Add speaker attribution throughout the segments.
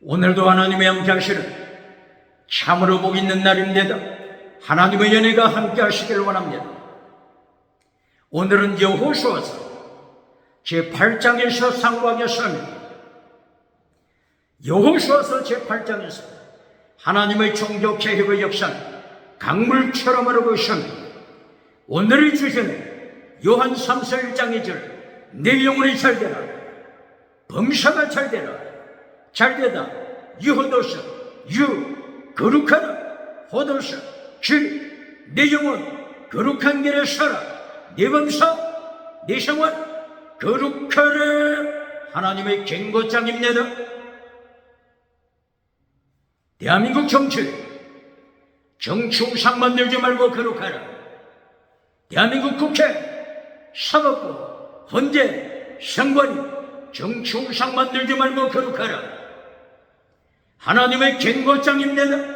Speaker 1: 오늘도 하나님의 함께 하시는 참으로 복 있는 날입니다. 하나님의 연혜가 함께 하시길 원합니다. 오늘은 여호수아서 제8장에서 상고하겠습니다. 여호수아서 제8장에서 하나님의 종교 개혁의 역사는 강물처럼 흐르고 있습니다. 오늘의 주제는 요한 3서 1장 2절 내 영혼이 잘되라 범사가 잘되라 잘되다 유호도서 유 거룩하라 호도서 내 영혼 거룩한 길에 살아 내 범사 내 생활 거룩하라. 하나님의 경고장입니다. 대한민국 정치 우상 만들지 말고 거룩하라. 대한민국 국회 사법부 헌재 선관위 정치 우상 만들지 말고 거룩하라. 하나님의 경고장입니다.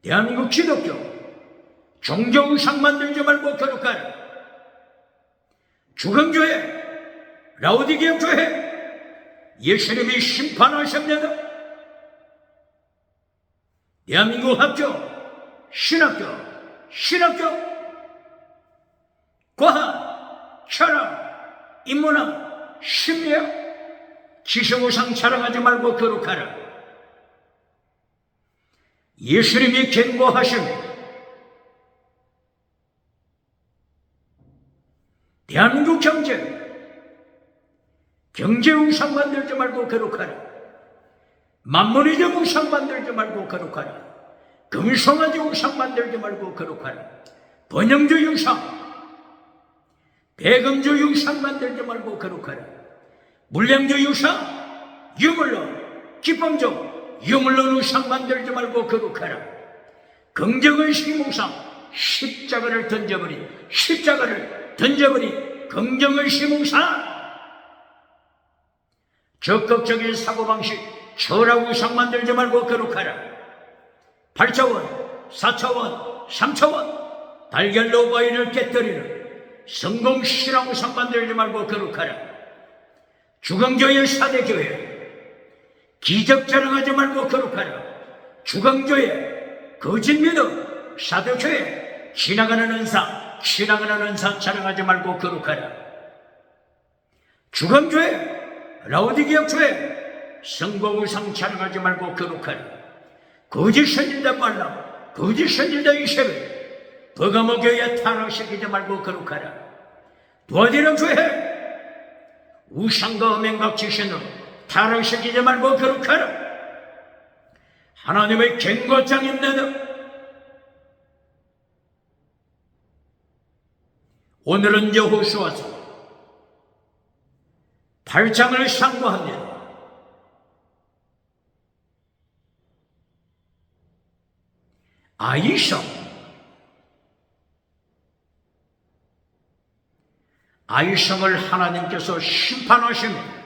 Speaker 1: 대한민국 기독교 종교 우상 만들지 말고 거룩하라. 주강교회 라오디게아 교회 예수님이 심판하십니다. 대한민국 학교 신학교 과학 철학 인문학 심리학 지성우상 자랑하지 말고 거룩하라. 예수님이 경고하십니다. 대한민국 경제 우상 만들지 말고 거룩하라. 만모니즘 우상 만들지 말고 거룩하라. 금송아지 우상 만들지 말고 거룩하라. 번영주의 우상 배금주의 우상 만들지 말고 거룩하라. 물량주의 우상 유물로 기쁨적 유물로 우상 만들지 말고 거룩하라. 긍정의식 우상 십자가를 던져버린 긍정의식 우상 적극적인 사고방식 철학 우상 만들지 말고 거룩하라. 8차원 4차원 3차원 달걀로 바위를 깨뜨리는 성공실험 우상 만들지 말고 거룩하라. 주강교회 4대교회 기적 자랑하지 말고 거룩하라. 주강교회 거짓 믿음 4대교회 지나가는 은사 자랑하지 말고 거룩하라. 주강교회 라오디게아 교회 성공우상 자랑하지 말고 거룩하라. 거짓 선지자 발람 거짓 선지자 이세벨 버가모 교회 타락시키지 말고 거룩하라. 두아디라 교회 우상과 음행각 지신으로 타락시키지 말고 거룩하라. 하나님의 경고장입니다. 오늘은 여호수아서 8장을 상고합니다. 아이성을 하나님께서 심판하십니다.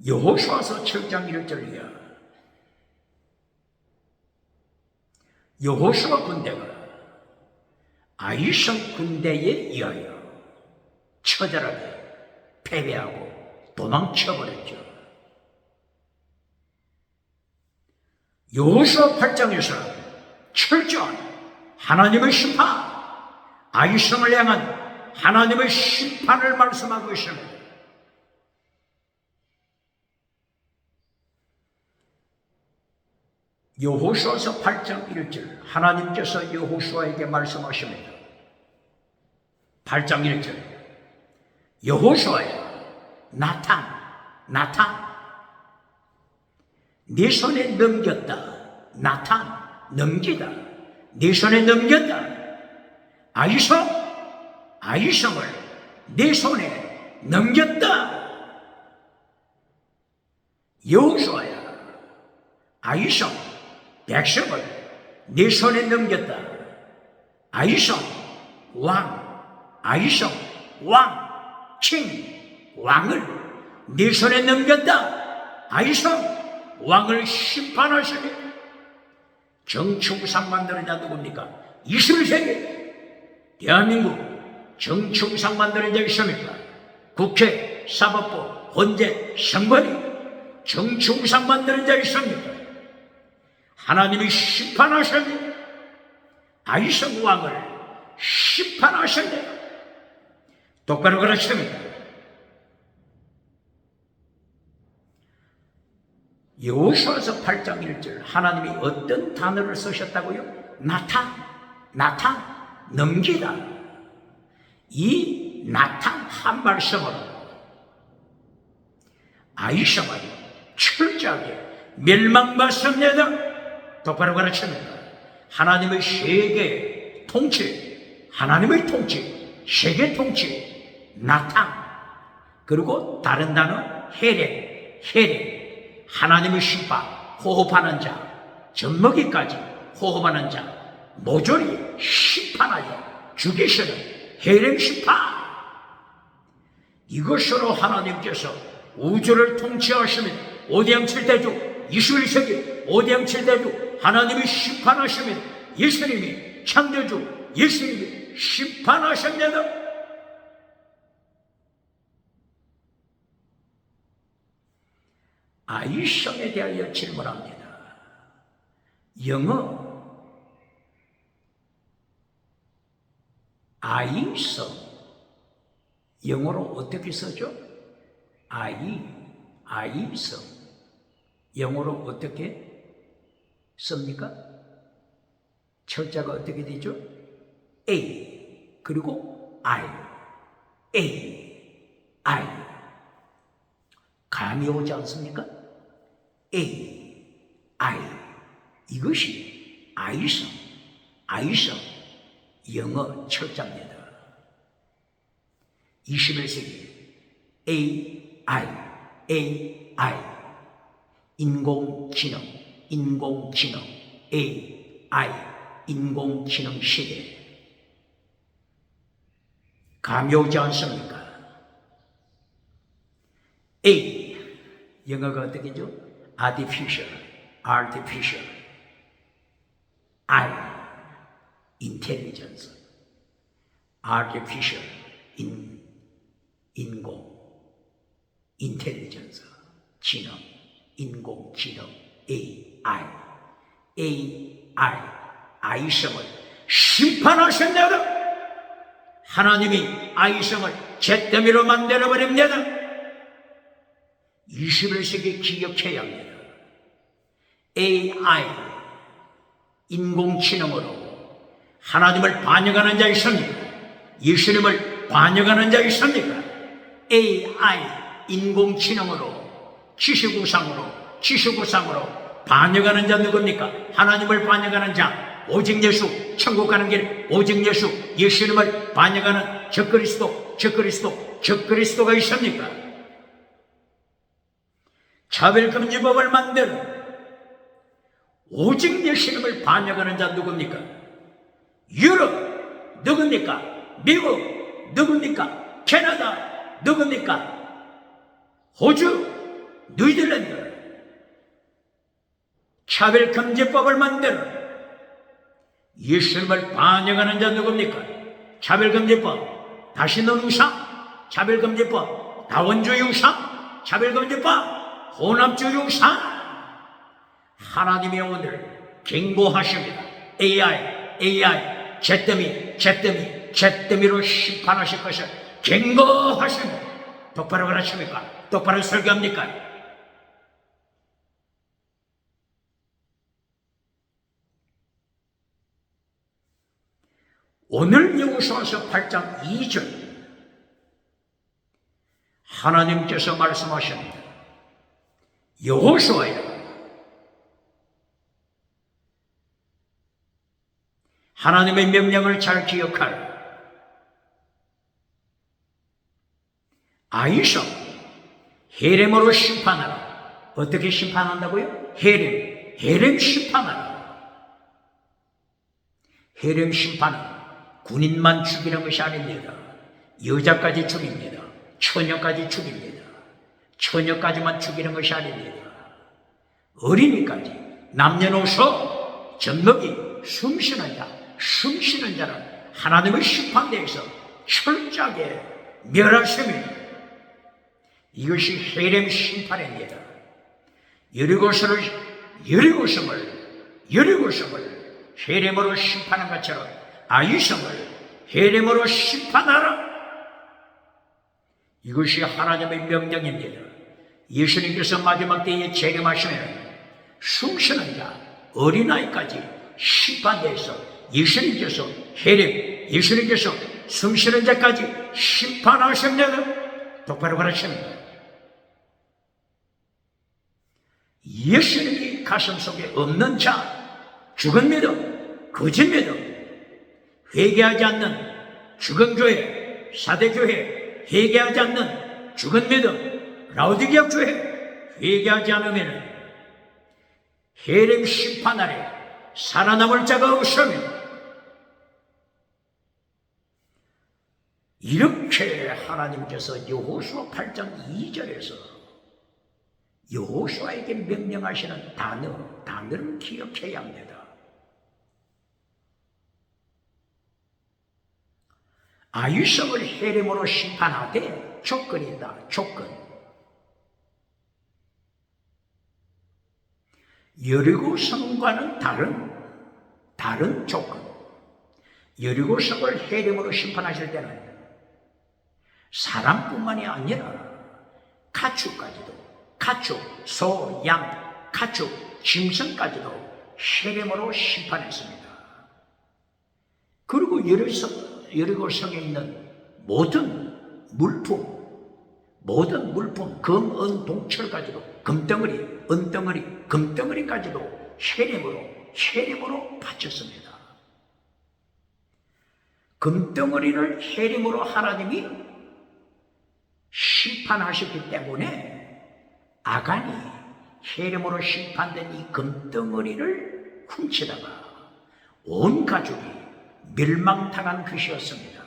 Speaker 1: 여호수아서 7장 1절이야. 여호수아 군대가 아이성 군대에 의하여 처절하게 패배하고 도망쳐버렸죠. 여호수아 8장에서 철저한 하나님의 심판, 아이성을 향한 하나님의 심판을 말씀하고 있습니다. 여호수아서 8장 1절 하나님께서 여호수아에게 말씀하십니다. 8장 1절 여호수아야 나탄 네 손에 넘겼다. 나탄 넘기다. 네 손에 넘겼다. 아이성을 네 손에 넘겼다. 여호수아야 아이성 백성을 네 손에 넘겼다. 아이성 왕을 네 손에 넘겼다. 아이성 왕을 심판하시니 정치 우상 만드는 자 누굽니까? 21세기 대한민국 정치우상 만드는 자가 있습니까? 국회, 사법부, 헌재, 선관위 정치우상 만드는 자가 있습니까? 하나님이 심판하셨네. 아이성 왕을 심판하셨네. 똑바로 그러십니다. 여호수아서 8장 1절 하나님이 어떤 단어를 쓰셨다고요? 넘기다. 이 한 말씀으로 아이성을 철저하게 멸망받습니다. 똑바로 가르칩니다. 하나님의 세계 통치, 하나님의 통치, 세계 통치, 그리고 다른 단어 헤렘, 하나님의 심판, 호흡하는 자, 젖먹이까지 호흡하는 자, 모조리 심판하여 죽이시는 헤렘 심판. 이것으로 하나님께서 우주를 통치하시면 5대양 7대주 21세기 5대양 7대주 하나님이 심판하시면 예수님이 창조주 예수님이 심판하십니다. 아이성에 대하여 질문합니다. 영어 아이성 영어로 어떻게 쓰죠? 아이성 영어로 어떻게 씁니까? 철자가 어떻게 되죠? A 그리고 I 감이 오지 않습니까? 이것이 아이성 영어 철자입니다. 21세기 AI 인공지능 AI 인공지능 시대 감이 오지 않습니까? A 영어가 어떻게죠? artificial I intelligence artificial 인공 intelligence 지능 인공지능 아이성을 심판하셨네요. 하나님이 아이성을 잿더미로 만들어버립니다. 21세기 기억해야 합니다. AI 인공지능으로 하나님을 반역하는 자 있습니까? 예수님을 반역하는 자 있습니까? AI 인공지능으로 지식우상으로 반역하는 자 누굽니까? 하나님을 반역하는 자 오직 예수 천국 가는 길 오직 예수님을 반역하는 적그리스도가 있습니까? 차별금지법을 만드는 오직 예수님을 반역하는 자 누굽니까? 유럽 누굽니까? 미국 누굽니까? 캐나다 누굽니까? 호주, 뉴질랜드 차별금지법을 만드는 예수님을 반역하는 자 누굽니까? 차별금지법 다신론 우상 차별금지법 다원주의 우상 차별금지법 혼합주의 우상 하나님이 오늘 경고하십니다. AI 잿더미로 심판하실 것을 경고하십니다. 똑바로 가르칩니까? 똑바로 설교합니까? 오늘 여호수아서 8장 2절 하나님께서 말씀하십니다. 여호수아야 하나님의 명령을 잘 기억하라. 아이성 헤렘으로 심판하라. 어떻게 심판한다고요? 헤렘 심판하라. 헤렘 심판은 군인만 죽이는 것이 아닙니다. 여자까지 죽입니다. 처녀까지 죽입니다. 처녀까지만 죽이는 것이 아닙니다. 어린이까지 남녀노소 젖먹이 숨쉬는 자는 하나님의 심판대에서 철저하게 멸하심입니다. 이것이 헤렘 심판입니다. 여리고성을 헤렘으로 심판한 것처럼 아이성을 헤렘으로 심판하라. 이것이 하나님의 명령입니다. 예수님께서 마지막 때에 재림하시면 숨쉬는 자 어린아이까지 심판대에서 예수님께서 숨쉬는 자까지 심판하십니다. 똑바로 가르칩니다. 예수님이 가슴 속에 없는 자, 죽은 믿음, 거짓 믿음, 회개하지 않는 죽은 교회, 사대교회, 회개하지 않는 죽은 믿음, 라오디게아 교회, 회개하지 않으면 헤렘 심판 아래 살아남을 자가 없으며, 이렇게 하나님께서 여호수아 8장 2절에서 여호수아에게 명령하시는 단어를 기억해야 합니다. 아이성을 헤렘으로 심판하되 조건이다. 조건. 여리고성과는 다른 조건. 여리고성을 헤렘으로 심판하실 때는 사람뿐만이 아니라 가축까지도, 가축, 소, 양, 가축, 짐승까지도 헤렘으로 심판했습니다. 그리고 여리고성에 있는 모든 물품, 금, 은, 동철까지도, 금덩어리, 은덩어리, 금덩어리까지도 헤렘으로 바쳤습니다. 금덩어리를 헤렘으로 하나님이 심판하셨기 때문에 아간이 헤렘으로 심판된 이 금덩어리를 훔치다가 온 가족이 멸망당한 것이었습니다.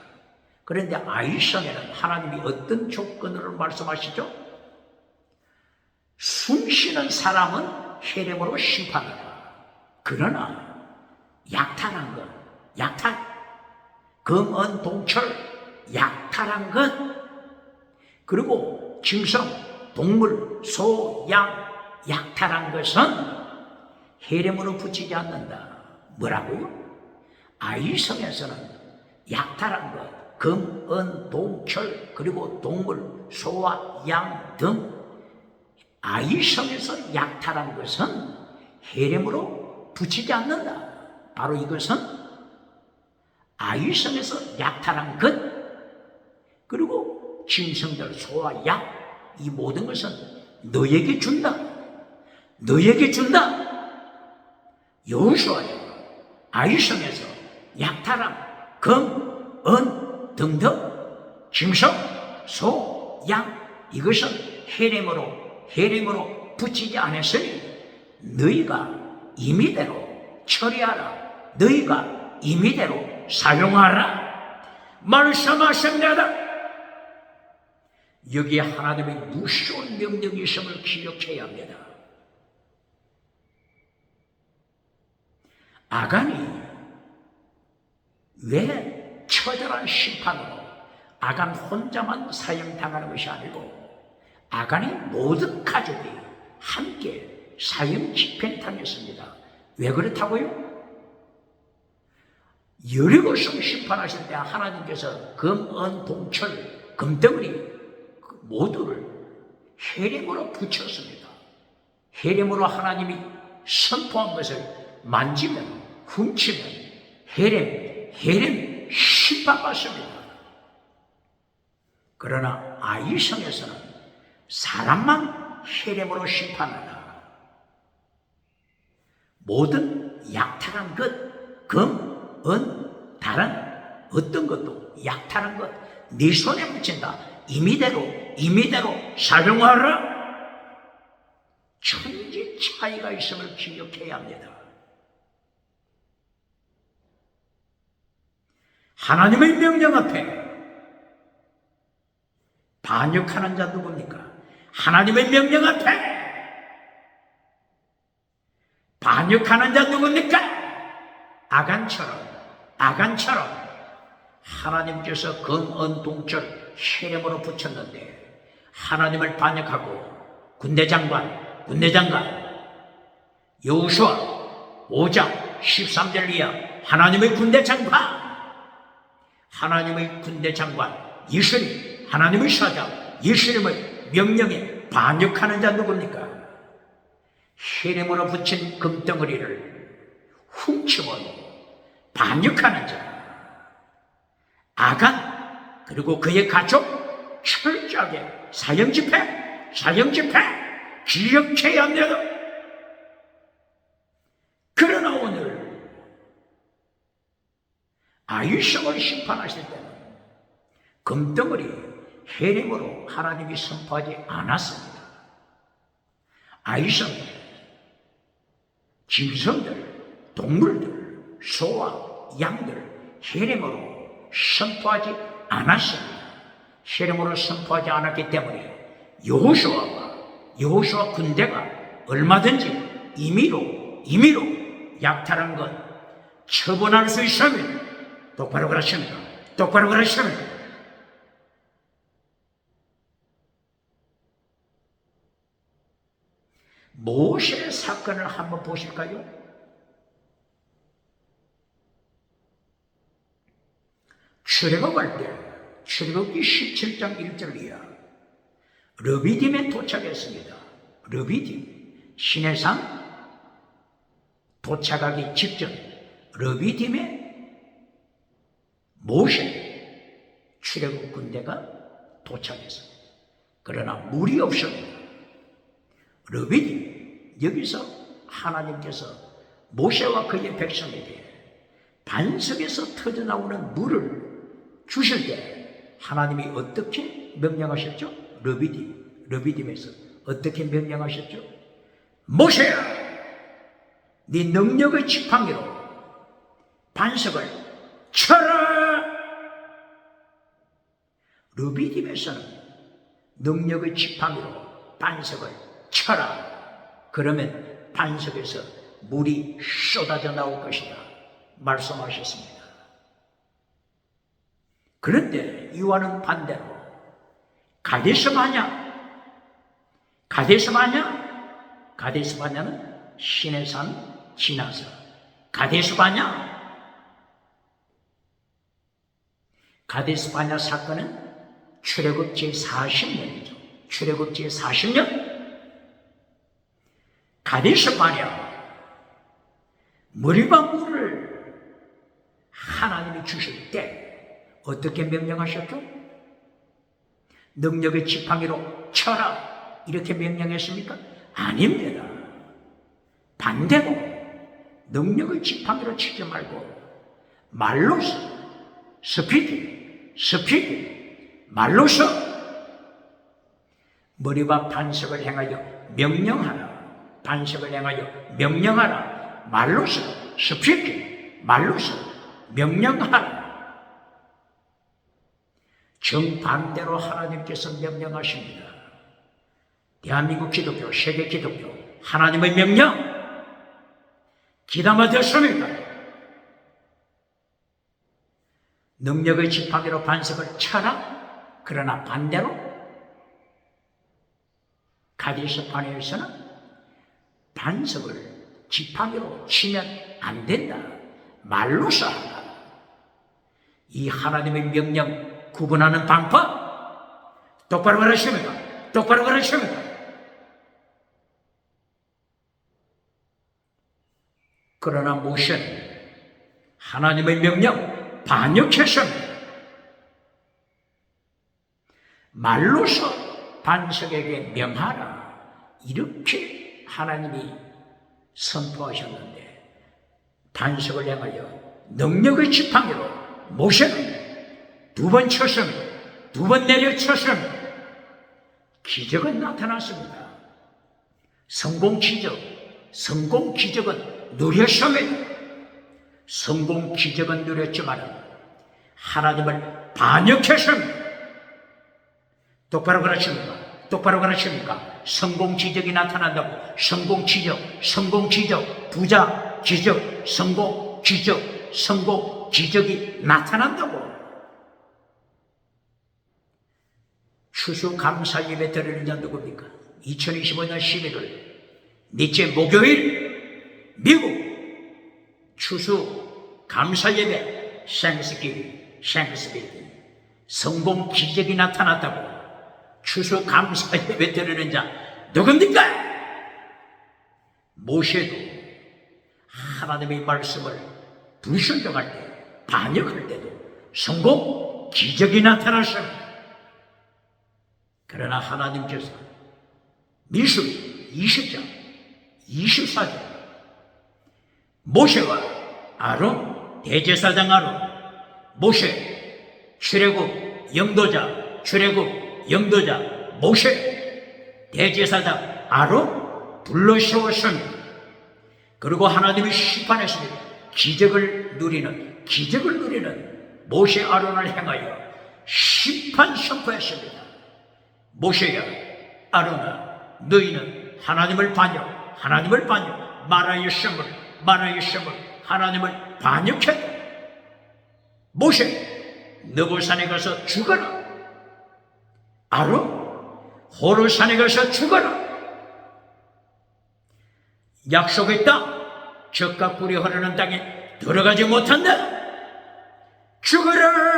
Speaker 1: 그런데 아이성에는 하나님이 어떤 조건으로 말씀하시죠? 숨쉬는 사람은 헤렘으로 심판하라. 그러나 약탈한 것, 금, 은, 동철, 약탈한 것, 그리고 짐승, 동물, 소, 양, 약탈한 것은 헤렘으로 붙이지 않는다. 뭐라고요? 아이성에서는 약탈한 것, 금, 은, 동철, 그리고 동물, 소와 양 등 아이성에서 약탈한 것은 헤렘으로 붙이지 않는다. 바로 이것은 아이성에서 약탈한 것, 그리고 짐승들, 소와 양, 이 모든 것은 너에게 준다. 여호수아야 아이성에서 약탈한 금, 은 등등 짐승, 소, 양, 이것은 헤렘으로 붙이지 않았으니 너희가 임의대로 처리하라. 너희가 임의대로 사용하라. 말씀하십니다. 여기에 하나님의 무서운 명령이 있음을 기억해야 합니다. 아간이 왜 처절한 심판으로 아간 혼자만 사형당하는 것이 아니고 아간의 모든 가족이 함께 사형 집행당했습니다. 왜 그렇다고요? 여리고성 심판하실 때 하나님께서 금, 은, 동철, 금덩어리 모두를 헤렘으로 붙였습니다. 헤렘으로 하나님이 선포한 것을 만지면, 훔치면 헤렘 심판받습니다. 그러나 아이성에서는 사람만 헤렘으로 심판하라. 모든 약탈한 것, 금, 은, 다른 어떤 것도 약탈한 것 네 손에 붙인다. 임의대로 사용하라. 천지 차이가 있음을 기억해야 합니다. 하나님의 명령 앞에 반역하는 자 누굽니까? 하나님의 명령 앞에 반역하는 자 누굽니까? 아간처럼 하나님께서 금은동절 혈em으로 붙였는데 하나님을 반역하고 군대장관 여호수아 5장 13절 이하 하나님의 군대장관 예수님, 하나님의 사자 예수님의 명령에 반역하는 자 누굽니까? 혈em으로 붙인 금덩어리를 훔쳐오고 반역하는 자 아간 그리고 그의 가족 철저하게 사형집회 기억해야 합니다. 그러나 오늘 아이성을 심판하실 때는 금덩어리 혈em으로 하나님이 선포하지 않았습니다. 아이성 짐승들, 동물들, 소와 양들 혈em으로 선포하지 않았습니다. 혈em으로 선포하지 않았기 때문에 여호수아 군대가 얼마든지 임의로 약탈한 것 처분할 수 있으면 똑바로 그러십니까? 모세의 사건을 한번 보실까요? 출애굽할 때 출애굽기 17장 1절 이하 르비딤에 도착했습니다. 르비딤 시내산 도착하기 직전 르비딤에 모세 출애굽 군대가 도착했습니다. 그러나 물이 없습니다. 르비딤 여기서 하나님께서 모세와 그의 백성에게 반석에서 터져나오는 물을 주실 때 하나님이 어떻게 명령하셨죠? 르비딤에서 어떻게 명령하셨죠? 모세야, 네 능력의 지팡이로 반석을 쳐라. 르비딤에서는 능력의 지팡이로 반석을 쳐라. 그러면 반석에서 물이 쏟아져 나올 것이다 말씀하셨습니다. 그런데 이와는 반대로 가데스바냐는 시내산 지나서 가데스바냐 사건은 출애굽 제40년이죠. 출애굽 제40년 가데스바냐 머리와 물을 하나님이 주실 때 어떻게 명령하셨죠? 능력의 지팡이로 쳐라 이렇게 명령했습니까? 아닙니다. 반대로 능력의 지팡이로 치지 말고 말로서 스피드 말로서 머리와 반석을 행하여 명령하라. 말로서 스피드 말로서 명령하라. 정반대로 하나님께서 명령하십니다. 대한민국 기독교, 세계 기독교, 하나님의 명령 귀담아 듣습니까? 능력의 지팡이로 반석을 쳐라. 그러나 반대로 가데스바냐에서는 반석을 지팡이로 치면 안 된다. 말로서 하라. 이 하나님의 명령 구분하는 방법 똑바로 가르칩니다. 그러나 모세는 하나님의 명령 반역했습니다. 말로서 반석에게 명하라 이렇게 하나님이 선포하셨는데 반석을 향하여 능력의 지팡이로 모세는 두 번 쳤습니다. 두 번 내려쳤습니다. 기적은 나타났습니다. 성공 기적은 누렸습니다. 성공 기적은 누렸지만 하나님을 반역했습니다. 똑바로 가르칩니까? 성공 기적이 나타난다고 성공 기적 부자 기적 성공 기적이 나타난다고 추수감사 예배 드리는 자 누굽니까? 2025년 11월 넷째 목요일 미국 추수감사 예배 생스기빙 성공 기적이 나타났다고 추수감사 예배 드리는 자 누굽니까? 모세도 하나님의 말씀을 불순종할 때, 반역할 때도 성공 기적이 나타났습니다. 그러나 하나님께서 민수기 20장 24절 모세와 아론, 대제사장 아론, 모세 출애굽 영도자 모세 대제사장 아론 불러 세웠습니다. 그리고 하나님이 심판했습니다. 기적을 누리는 모세 아론을 향하여 심판 선포했습니다. 모세야 아론아 너희는 하나님을 반역 말하였음을 하나님을 반역했다. 모세 느보산에 가서 죽어라. 아론 호르산에 가서 죽어라. 약속의 땅 젖과 꿀이 흐르는 땅에 들어가지 못한다. 죽어라.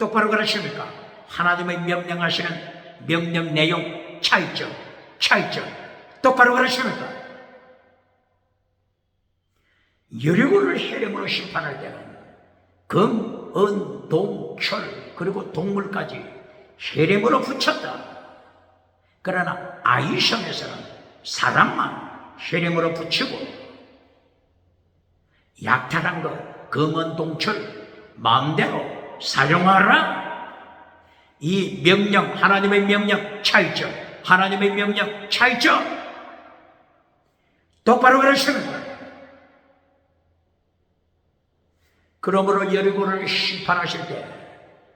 Speaker 1: 똑바로 가르칩니까? 하나님의 명령하시는 명령 내용 차이점. 똑바로 가르칩니까? 여리고를 혈령으로 심판할 때는 금, 은, 동, 철 그리고 동물까지 혈령으로 붙였다. 그러나 아이성에서는 사람만 혈령으로 붙이고 약탈한 것 금은 동철 마음대로 사용하라. 이 명령 하나님의 명령 차이점 똑바로 가르치는. 그러므로 여리고를 심판하실 때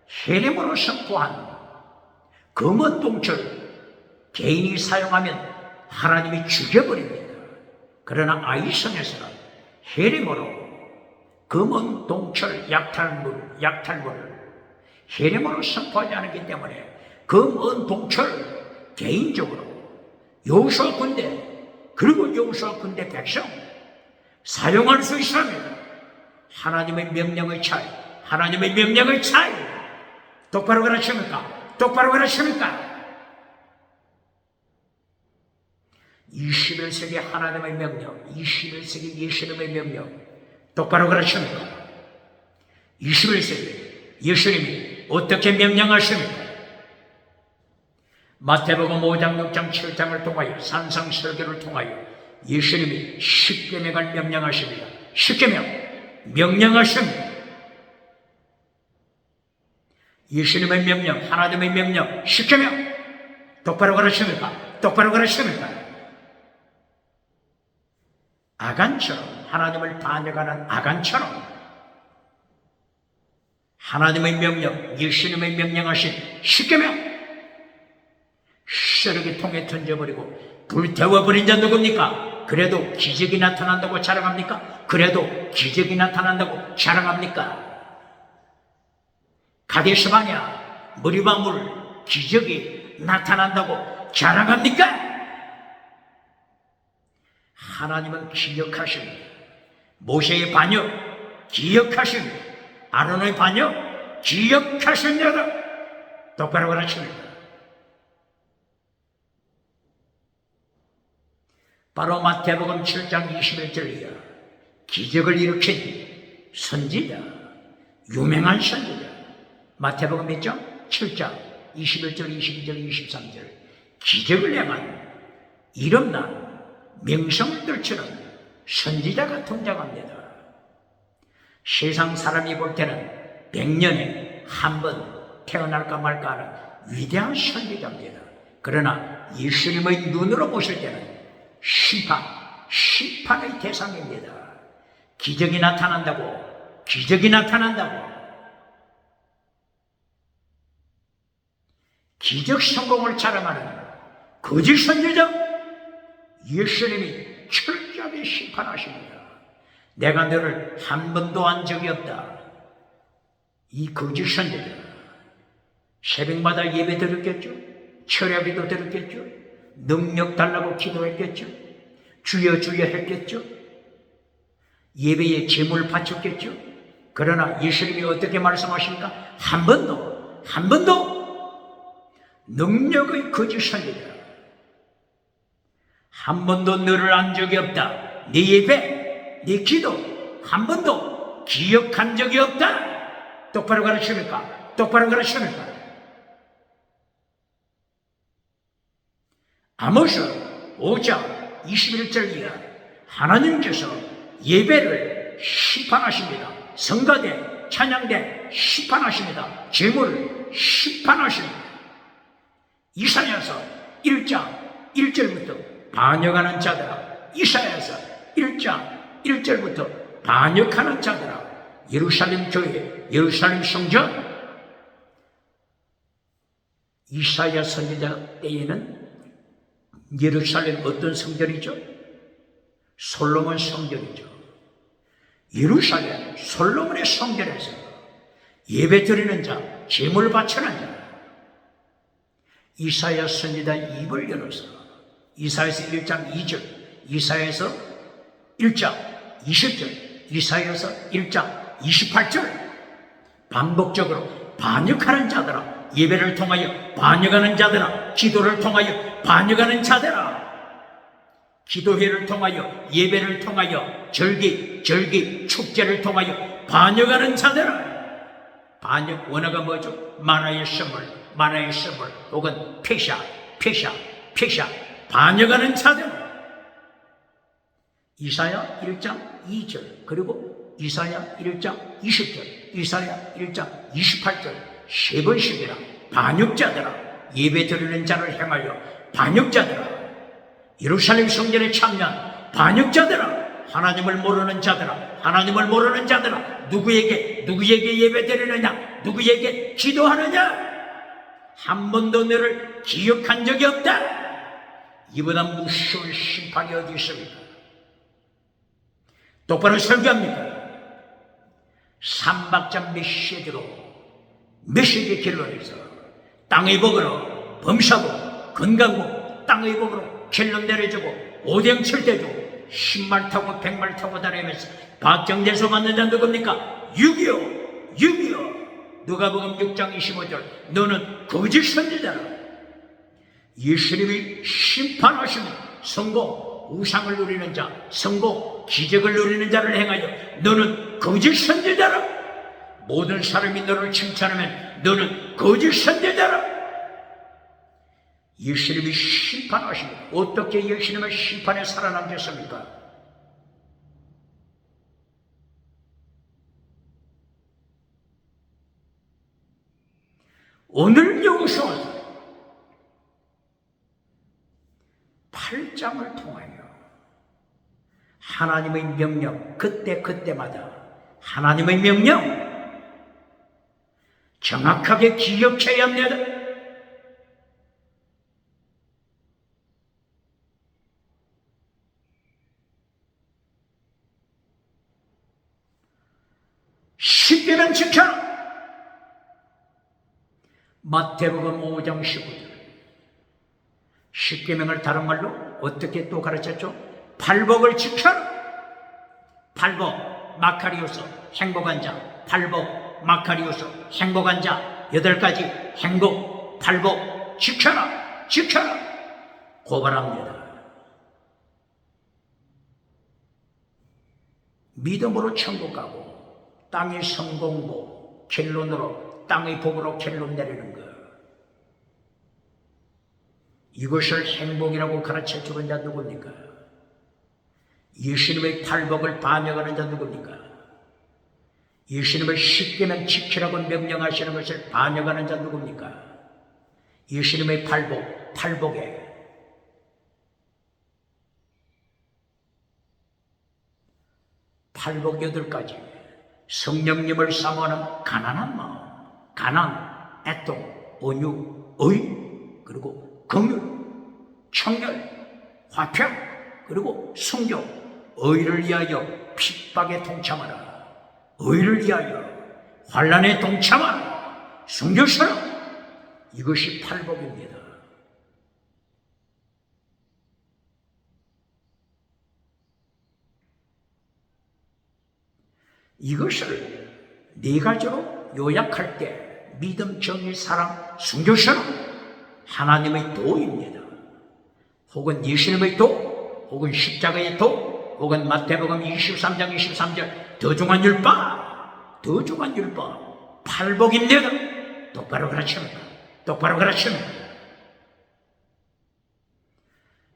Speaker 1: 혈령으로 선포한 금은 동철 개인이 사용하면 하나님이 죽여버립니다. 그러나 아이성에서는 혈령으로 금은 동철 약탈물을 혈령으로 선포하지 않았기 때문에 금, 은, 동철 개인적으로 여호수아 군대 그리고 여호수아 군대 백성 사용할 수 있습니다. 하나님의 명령의 차이 똑바로 가르칩니까? 21세기 하나님의 명령 21세기 예수님의 명령 똑바로 가르칩니까? 21세기 예수님이 어떻게 명령하십니까? 마태복음 5장 6장 7장을 통하여 산상설교를 통하여 예수님이 십계명을 명령하십니다. 명령하십니다. 예수님의 명령, 하나님의 명령, 십계명 똑바로 가르칩니까? 아간처럼 하나님을 반역하는 아간처럼 하나님의 명령, 예수님의 명령하신 십계명 쓰레기 통에 던져버리고 불태워버린 자 누굽니까? 그래도 기적이 나타난다고 자랑합니까? 가데스바냐 머리바물 기적이 나타난다고 자랑합니까? 하나님은 기억하십니다. 모세의 반역 기억하십니다. 아론의 반역 기억하십니다. 똑바로 가르칩니다. 바로 마태복음 7장 21절이야. 기적을 일으킨 선지자, 유명한 선지자. 마태복음 몇 장? 7장 21절, 22절, 23절. 기적을 행한 이름난 명성을 떨치는 선지자가 등장합니다. 세상 사람이 볼 때는 100년에 한 번 태어날까 말까 하는 위대한 선지자입니다. 그러나 예수님의 눈으로 보실 때는 심판의 대상입니다. 기적이 나타난다고 기적 성공을 자랑하는 거짓 선지자 예수님이 철저하게 심판하십니다. 내가 너를 한 번도 한 적이 없다. 이 거짓 선지자 새벽마다 예배 드렸겠죠. 철야기도 드렸겠죠. 능력 달라고 기도했겠죠. 주여 주여 했겠죠. 예배에 제물 바쳤겠죠. 그러나 예수님이 어떻게 말씀하십니까? 한 번도 능력의 거짓 선지자, 한 번도 너를 안 적이 없다. 네 예배, 네 기도 한 번도 기억한 적이 없다. 똑바로 가르칩니까? 똑바로 가르칩니까? 아모스 5장 21절 이하, 하나님께서 예배를 심판하십니다. 성가대, 찬양대 심판하십니다. 제물을 심판하십니다. 이사야서 1장 1절부터 반역하는 자들아, 이사야서 1장 1절부터 반역하는 자들아, 예루살렘 교회, 예루살렘 성전. 이사야 선지자 때에는 예루살렘 어떤 성전이죠? 솔로몬 성전이죠. 예루살렘 솔로몬의 성전에서 예배 드리는 자, 제물 바치는 자, 이사야 선지자 입을 열어서 이사야서 1장 2절, 이사야서 1장 20절, 이사야서 1장 28절 반복적으로 반역하는 자들아, 예배를 통하여 반역하는 자들아, 기도를 통하여 반역하는 자들아, 기도회를 통하여, 예배를 통하여, 절기, 축제를 통하여 반역하는 자들아. 반역 원어가 뭐죠? 만화의 선물, 혹은 폐샤, 반역하는 자들. 이사야 1장 2절, 그리고 이사야 1장 20절, 이사야 1장 28절 세 번씩이나 반역자들아, 예배 드리는 자를 향하여 반역자들아, 예루살렘 성전에 참여한 반역자들아, 하나님을 모르는 자들아, 누구에게 예배 드리느냐, 누구에게 기도하느냐, 한 번도 너를 기억한 적이 없다. 이보다 무서운 심판이 어디 있습니까? 똑바로 설교합니까? 삼박자 메시지 결론에서 땅의 복으로 범사복, 건강복, 땅의 복으로 결론 내려주고 오뎅 칠대주고 10말 타고 100말 타고 다니면서 박정대소 받는 자 누굽니까? 6.25 누가복음 6장 25절 너는 거짓 선지자라. 예수님이 심판하시는 성공, 우상을 누리는 자, 성공, 기적을 누리는 자를 행하여 너는 거짓 선지자라. 모든 사람이 너를 칭찬하면 너는 거짓 선지자라. 예수님이 심판하십니다. 어떻게 예수님의 심판에 살아남겠습니까? 오늘 영성은 8장을 통하여 하나님의 명령, 그때마다 하나님의 명령 정확하게 기억해야 합니다. 십계명 지켜라. 마태복음 5장 15절. 십계명을 다른 말로 어떻게 또 가르쳤죠? 팔복을 지켜라. 팔복, 마카리오스, 행복한 자. 팔복, 마카리오스, 행복한 자. 8가지 행복, 팔복, 지켜라. 고발합니다. 믿음으로 천국 가고 땅의 성공복, 결론으로 땅의 복으로 결론 내리는 것, 이것을 행복이라고 가르쳐 주는 자 누굽니까? 예수님의 팔복을 반역하는 자 누굽니까? 예수님의 십계명 지키라고 명령하시는 것을 반역하는 자 누굽니까? 예수님의 팔복에 팔복 8가지, 성령님을 사모하는 가난한 마음, 가난, 애통, 온유, 의, 그리고 긍휼, 청결, 화평, 그리고 순교, 의를 위하여 핍박에 동참하라, 의를 위하여 환난에 동참하라, 순교처럼 이것이 팔복입니다. 이것을 네 가지로 요약할 때 믿음, 정의, 사랑, 순교처럼 하나님의 도입니다. 혹은 예수님의 도, 혹은 십자가의 도, 혹은 마태복음 23장 23절 더중한 율법, 더중한 율법, 팔복입니다. 똑바로 가르칩니다. 똑바로 가르칩니다.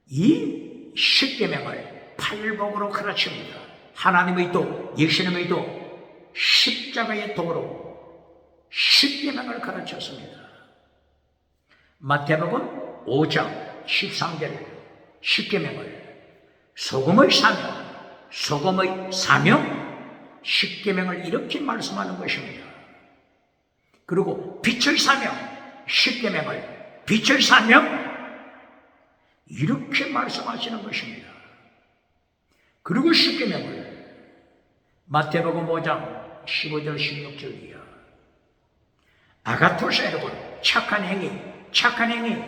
Speaker 1: 이 십계명을 팔복으로 가르칩니다. 하나님의 도, 예수님의 도, 십자가의 도로 십계명을 가르쳤습니다. 마태복음 5장 13절 십계명을 소금의 사명, 소금의 사명, 십계명을 이렇게 말씀하는 것입니다. 그리고 빛의 사명, 십계명을 빛의 사명 이렇게 말씀하시는 것입니다. 그리고 십계명을 마태복음 5장 15절 16절 이하 아가토스 에르곤 착한 행위, 착한 행위,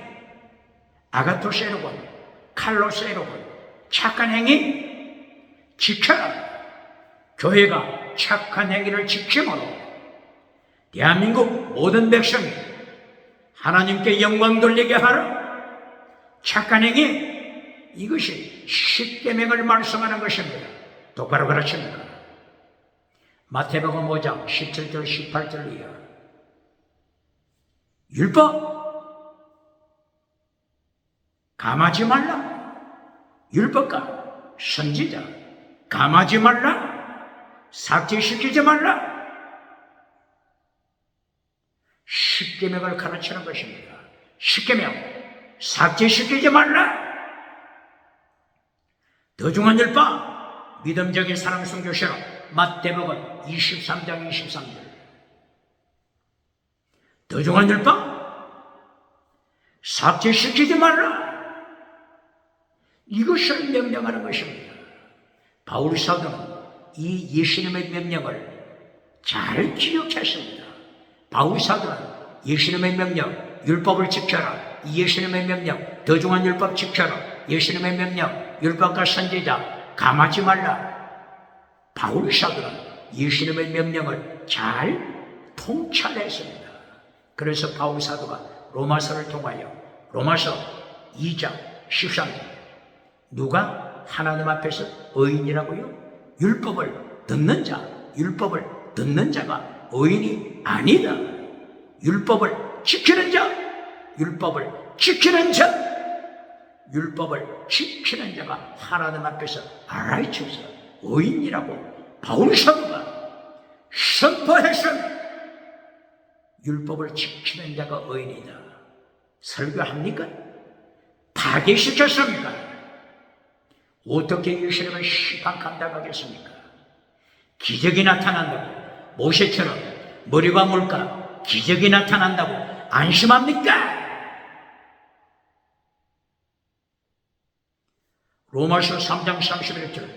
Speaker 1: 아가토스 에르곤 칼로스 에르곤 착한 행위 지켜라. 교회가 착한 행위를 지킴으로 대한민국 모든 백성이 하나님께 영광 돌리게 하라. 착한 행위, 이것이 십계명을 말씀하는 것입니다. 똑바로 가르칩니다. 마태복음 5장 17절 18절 이하 율법 감하지 말라. 율법과 선지자 감하지 말라. 삭제시키지 말라. 십계명을 가르치는 것입니다. 십계명 삭제시키지 말라. 더중한 율법 믿음적인 사랑 순교시로 마태복음 23장 23절 더중한 율법 삭제시키지 말라. 이것을 명령하는 것입니다. 바울 사도는 이 예수님의 명령을 잘 기억했습니다. 바울 사도는 예수님의 명령 율법을 지켜라. 예수님의 명령 더중한 율법 지켜라. 예수님의 명령 율법과 선지자 감하지 말라. 바울 사도는 예수님의 명령을 잘 통찰했습니다. 그래서 바울 사도가 로마서를 통하여 로마서 2장 13절 누가 하나님 앞에서 의인이라고요? 율법을 듣는 자가 의인이 아니다. 율법을 지키는 자, 율법을 지키는 자가 하나님 앞에서 알아주셔서 의인이라고 바울 사도가 선포했습니다. 율법을 지키는 자가 의인이다. 설교합니까? 파괴시켰습니까? 어떻게 예수님을 심판한다고 하겠습니까? 기적이 나타난다고 모세처럼 머리가 물까 기적이 나타난다고 안심합니까? 로마서 3장 31절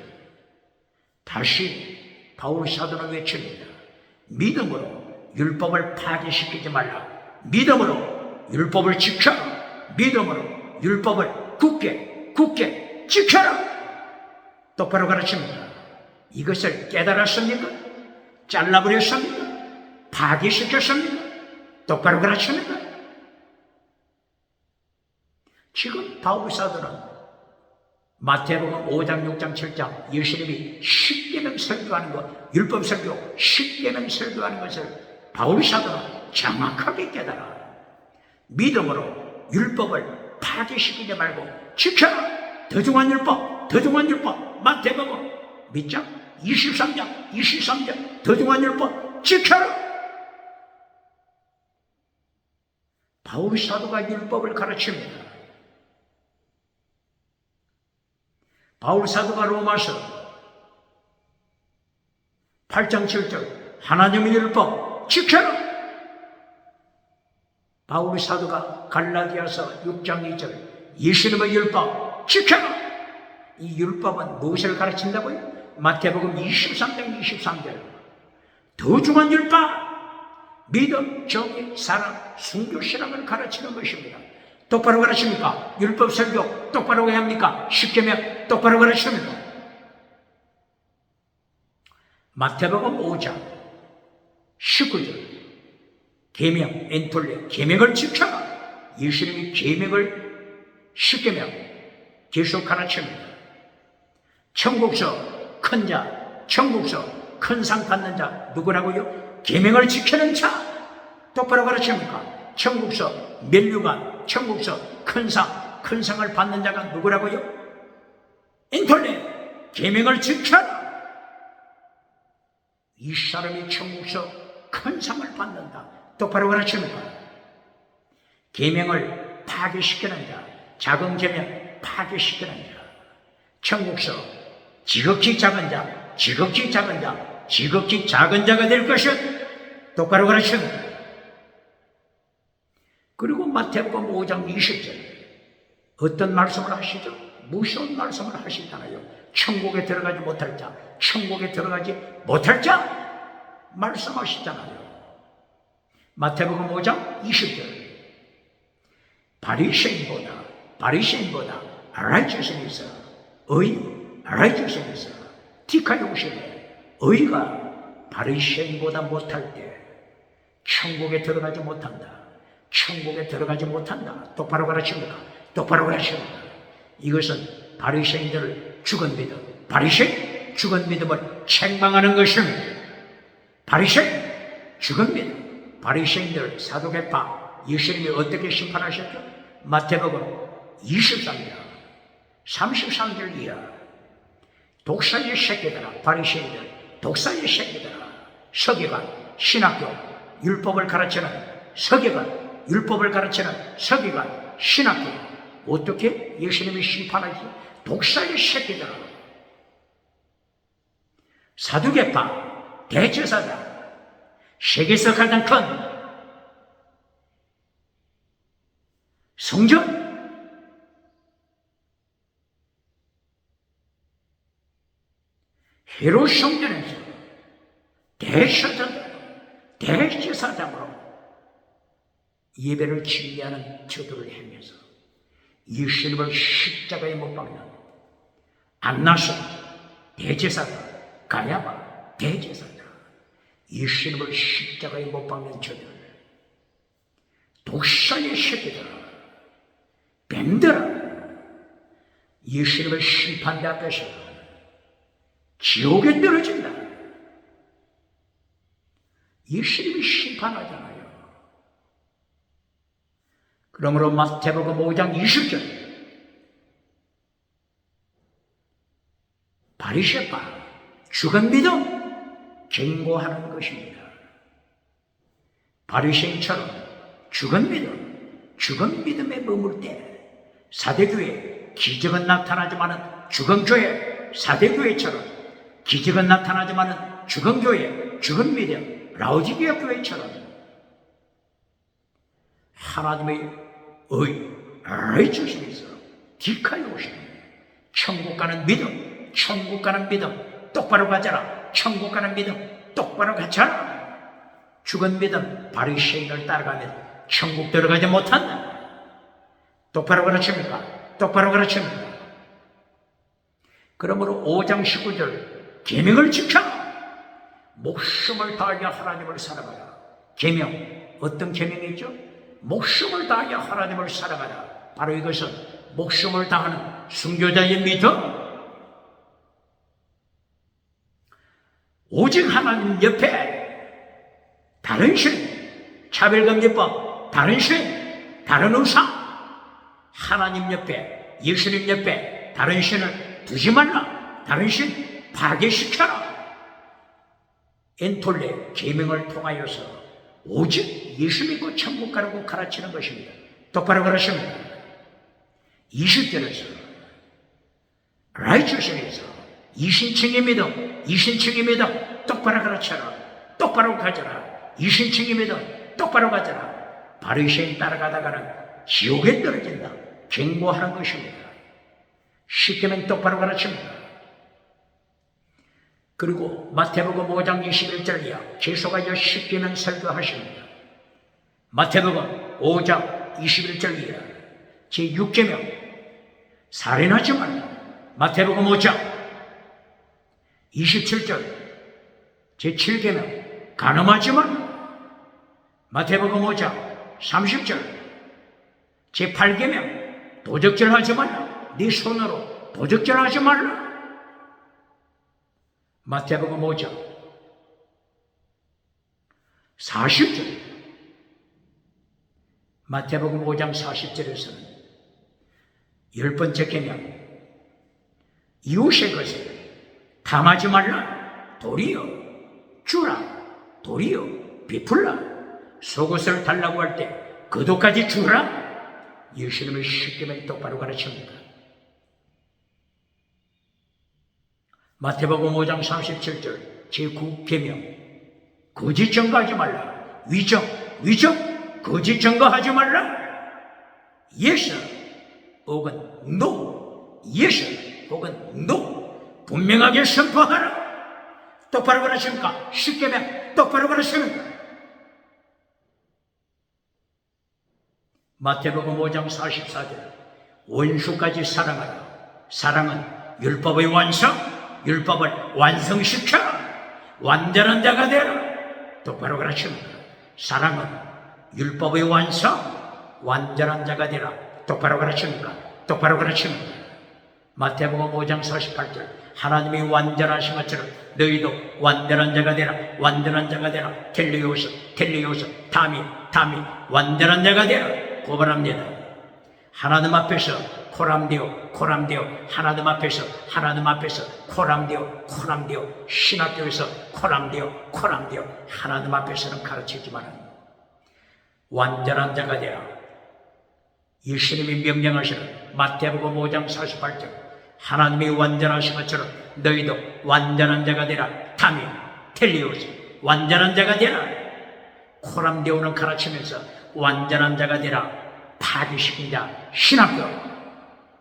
Speaker 1: 다시 바울 사도는 외칩니다. 믿음으로 율법을 파괴시키지 말라. 믿음으로 율법을 지켜라. 믿음으로 율법을 굳게 지켜라. 똑바로 가르칩니다. 이것을 깨달았습니까? 잘라버렸습니까? 파괴시켰습니까? 똑바로 가르칩니까? 지금 바울 사도는 마태복음 5장 6장 7장 예수님이 십계명 설교하는 것, 율법 설교, 십계명 설교하는 것을 바울 사도는 정확하게 깨달아. 믿음으로 율법을 파괴시키지 말고 지켜라. 더중한 율법 마태복음 몇 장? 23장 더중한 율법 지켜라. 바울 사도가 율법을 가르칩니다. 바울 사도가 로마서 8장 7절 하나님의 율법 지켜라. 바울 사도가 갈라디아서 6장 2절 예수님의 율법 지켜라. 이 율법은 무엇을 가르친다고요? 마태복음 23장 23절 더중한 율법 믿음, 정의, 사랑, 순교, 신앙을 가르치는 것입니다. 똑바로 가르칩니까? 율법 설교 똑바로 해야 합니까? 십계명 똑바로 가르칩니까? 마태복음 5장 19절 계명, 엔톨레, 계명을 지켜라. 예수님이 계명을 십계명 계속 가르칩니다. 천국서 큰 자, 천국서 큰 상 받는 자 누구라고요? 계명을 지키는 자. 똑바로 가르칩니까? 천국서 면류관, 천국서 큰 상을 받는 자가 누구라고요? 엔톨레, 계명을 지켜라. 이 사람이 천국서 큰 상을 받는다. 똑바로 가르칩니까? 계명을 파괴시키는 자, 작은 계명 파괴시키는 자, 천국서 지극히 작은 자, 지극히 작은 자, 지극히 작은 자가 될 것은 똑바로 가르칩니다. 그리고 마태복음 5장 20절 어떤 말씀을 하시죠? 무서운 말씀을 하시잖아요. 천국에 들어가지 못할 자, 천국에 들어가지 못할 자 말씀하시잖아요. 마태복음 5장 20절 바리새인보다 righteousness, righteousness, 디카요시네, 의가 바리새인보다 못할 때 천국에 들어가지 못한다. 천국에 들어가지 못한다. 똑바로 가르칩니까? 똑바로 가르칩니다. 이것은 바리새인들을 죽은 믿음, 바리새인 죽은 믿음을 책망하는 것입니다. 바리새인 죽은 믿음, 바리새인들 사도계파 예수님이 어떻게 심판하셨죠? 마태복음 23장 33절 이하 독사의 새끼들아, 바리새인들 독사의 새끼들아, 서기관, 신학교, 율법을 가르치는 서기관, 율법을 가르치는 서기관, 신학교 어떻게 예수님이 심판하지? 독사의 새끼들아, 사두개파, 대제사장, 세계에서 가장 큰 성전, 헤롯 성전에서 대제사장으로 예배를 진리하는 저들을 행해서 예수님을 십자가에 못 박는 안나손 대제사장, 가야바 대제사장, 예수님을 십자가에 못 박는 저들, 독사의 새끼들아, 뱀들아, 예수님을 심판대 앞에서 지옥에 떨어진다. 예수님이 심판하잖아요. 그러므로 마태복음 5장 20절 바리새파 죽은 믿음 경고하는 것입니다. 바리새인처럼 죽은 믿음에 머물 때 사대교회 기적은 나타나지만은 죽은 교회, 사대교회처럼 기적은 나타나지만은 죽은 교회, 죽은 믿음, 라오디게아 교회처럼 하나님의 righteousness, 디카요시, 천국 가는 믿음, 천국 가는 믿음 똑바로 가져라. 천국 가는 믿음 똑바로 가져라. 죽은 믿음 바리새인을 따라가면 천국 들어가지 못한다. 똑바로 가르칩니까? 똑바로 가르칩니까? 그러므로 5장 19절 계명을 지켜 목숨을 다하여 하나님을 사랑하라. 계명, 어떤 계명이죠? 목숨을 다하여 하나님을 사랑하라. 바로 이것은 목숨을 다하는 순교자의 믿음, 오직 하나님 옆에 다른 신, 차별금지법, 다른 신, 다른 우상, 하나님 옆에, 예수님 옆에 다른 신을 두지 말라. 다른 신 파괴시켜라. 엔톨레 계명을 통하여서 오직 예수 믿고 천국 가라고 가르치는 것입니다. 똑바로 가르칩니다. 20절에서 righteousness, 이신층의 믿음 똑바로 가르쳐라. 똑바로 가져라. 이신층의 믿음 똑바로 가져라. 바리새인 따라가다가는 지옥에 떨어진다. 경고하는 것입니다. 십계명 똑바로 가르칩니다. 그리고 마태복음 5장 21절 이하 계속하여 십계명 설교하십니다. 마태복음 5장 21절 이하 제6계명 살인하지 말라. 마태복음 5장 27절 제7계명 간음하지 말라. 마태복음 5장 30절 제8계명 도적질하지 말라. 네 손으로 도적질하지 말라. 마태복음 5장 40절 마태복음 5장 40절에서는 10번째 계명 이웃의 것을 탐하지 말라. 도리어 주라. 도리어 베풀라. 속옷을 달라고 할 때 그도까지 주라. 예수님의 십계명이 똑바로 가르칩니다. 마태복음 5장 37절 제9계명 거짓 증거하지 말라. 위정 거짓 증거하지 말라. Yes 혹은 No. Yes 혹은 No. 분명하게 선포하라. 똑바로 가르칩니까? 십계명 똑바로 가르칩니까? 마태복음 5장 44절 원수까지 사랑하라. 사랑은 율법의 완성, 율법을 완성시켜 완전한 자가 되라. 똑바로 가르칩니다. 사랑은 율법의 완성, 완전한 자가 되라. 똑바로 가르칩니까? 똑바로 가르칩니다. 마태복음 5장 48절 하나님이 완전하신 것처럼 너희도 완전한 자가 되라. 완전한 자가 되라. 텔레오스 다미 완전한 자가 되라. 고발합니다. 하나님 앞에서 코람디오 하나님 앞에서 코람디오 신학교에서 코람디오 하나님 앞에서는 가르치지만 완전한 자가 되라. 예수님이 명령하시는 마태복음 5장 48절 하나님이 완전하신 것처럼 너희도 완전한 자가 되라. 타미 텔리오스 완전한 자가 되라. 코람디오는 가르치면서 완전한 자가 되라. 파괴시킨 자 신학교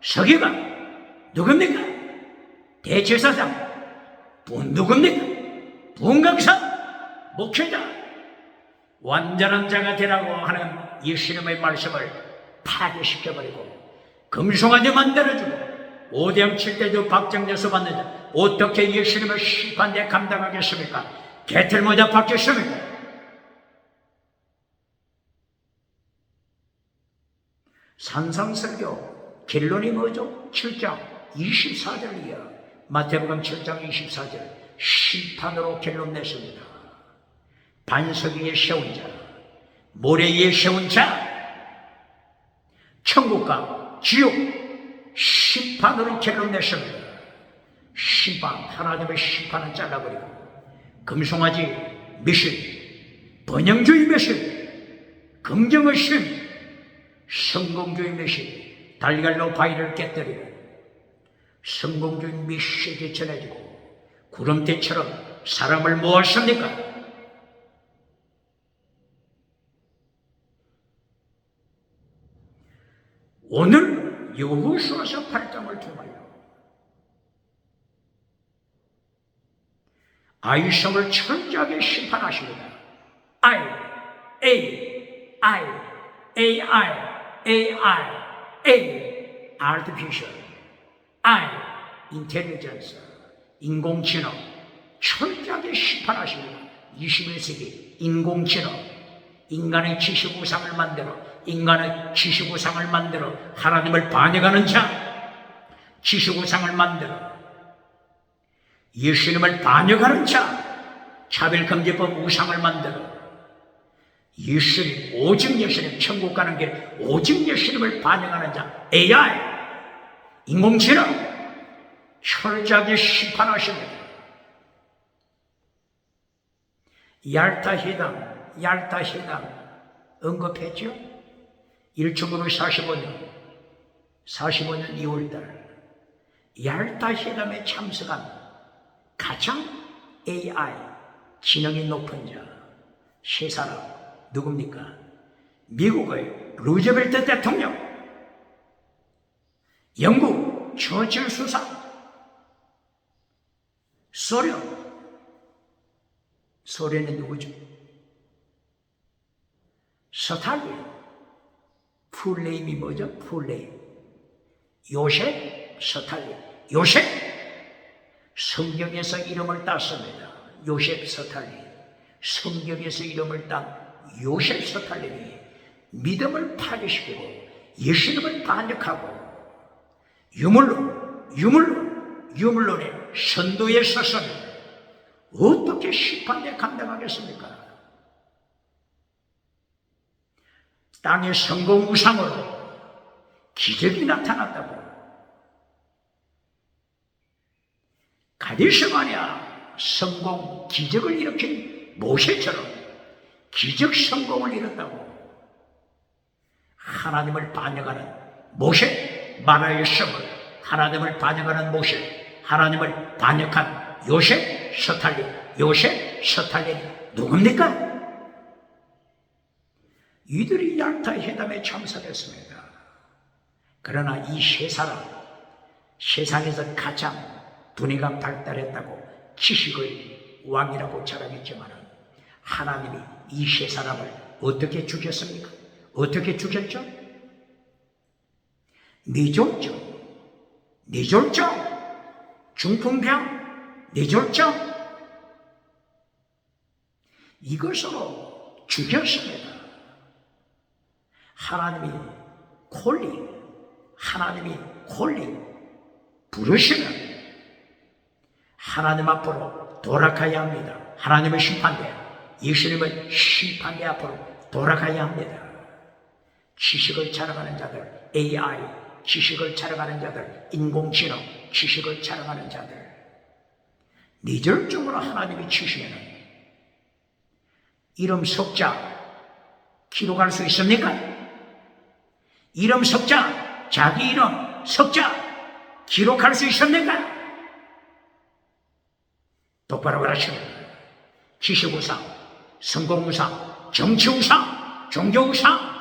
Speaker 1: 서기관 누굽니까? 대제사장 누굽니까? 부흥강사 목회자 완전한 자가 되라고 하는 예수님의 말씀을 파괴시켜버리고 금송아지 만들어주고 오대양 7대주 박정여수 받는 자 어떻게 예수님의 심판대 감당하겠습니까? 개털모자 받겠습니까? 산상설교 결론이 뭐죠? 7장 24절이야. 마태복음 7장 24절 심판으로 결론 냈습니다. 반석 위에 세운 자, 모래 위에 세운 자, 천국과 지옥 심판으로 결론 냈습니다. 심판, 하나님의 심판은 잘라버리고 금송아지 메시지, 번영주의 메시지, 긍정의 심, 성공주의 메시지, 달걀로 바위를 깨뜨리는 성공주의 메시지 전해지고 구름대처럼 사람을 모았습니까? 오늘 여호수아서 8장을 통하여 아이성을 철저하게 심판하십니다. artificial, intelligence, 인공지능 철저하게 심판하십니다. 21세기 인공지능, 인간의 지식 우상을 만들어 하나님을 반역하는 자, 지식 우상을 만들어 예수님을 반역하는 자, 차별금지법 우상을 만들어 예수님, 오직 예수님, 천국 가는 길 오직 예수님을 반영하는 자, AI, 인공지능 철저하게 심판하십니다. 얄타 회담 언급했죠? 1945년 2월달 얄타 회담에 참석한 가장 AI, 지능이 높은 자 세 사람 누굽니까? 미국의 루즈벨트 대통령, 영국 처칠 수상, 소련 소련은 누구죠? 스탈린. 풀네임이 뭐죠? 풀네임. 요셉 스탈린. 요셉! 성경에서 이름을 땄습니다. 요셉 스탈린. 성경에서 이름을 딴 요셉 스탈린이 믿음을 파괴시키고 예수님을 반역하고 유물론의 선두에 서서는 어떻게 심판에 감당하겠습니까? 땅의 성공 우상으로 기적이 나타났다고. 가데스 바네아 성공 기적을 일으킨 모세처럼 기적 성공을 이뤘다고. 하나님을 반역하는 모세, 마라의 성을 하나님을 반역하는 모세, 하나님을 반역한 요셉 스탈린. 요셉 스탈린이 누굽니까? 이들이 얄타 회담에 참석했습니다. 그러나 이 세 사람, 세상에서 가장 두뇌가 발달했다고 지식의 왕이라고 자랑했지만 하나님이 이 세 사람을 어떻게 죽였습니까? 어떻게 죽였죠? 뇌졸중, 중풍병, 뇌졸중, 이것으로 죽였습니다. 하나님이 콜링 부르시면 하나님 앞으로 돌아가야 합니다. 하나님의 심판대, 예수님의 심판대 앞으로 돌아가야 합니다. 지식을 자랑하는 자들, AI, 지식을 자랑하는 자들, 인공지능, 지식을 자랑하는 자들, 뇌절적으로 하나님이 치시면 이름 석자 기록할 수 있습니까? 이름 석자, 자기 이름 석자 기록할 수 있습니까? 똑바로 가르칩니다. 지식우상, 성공우상, 정치우상, 종교우상,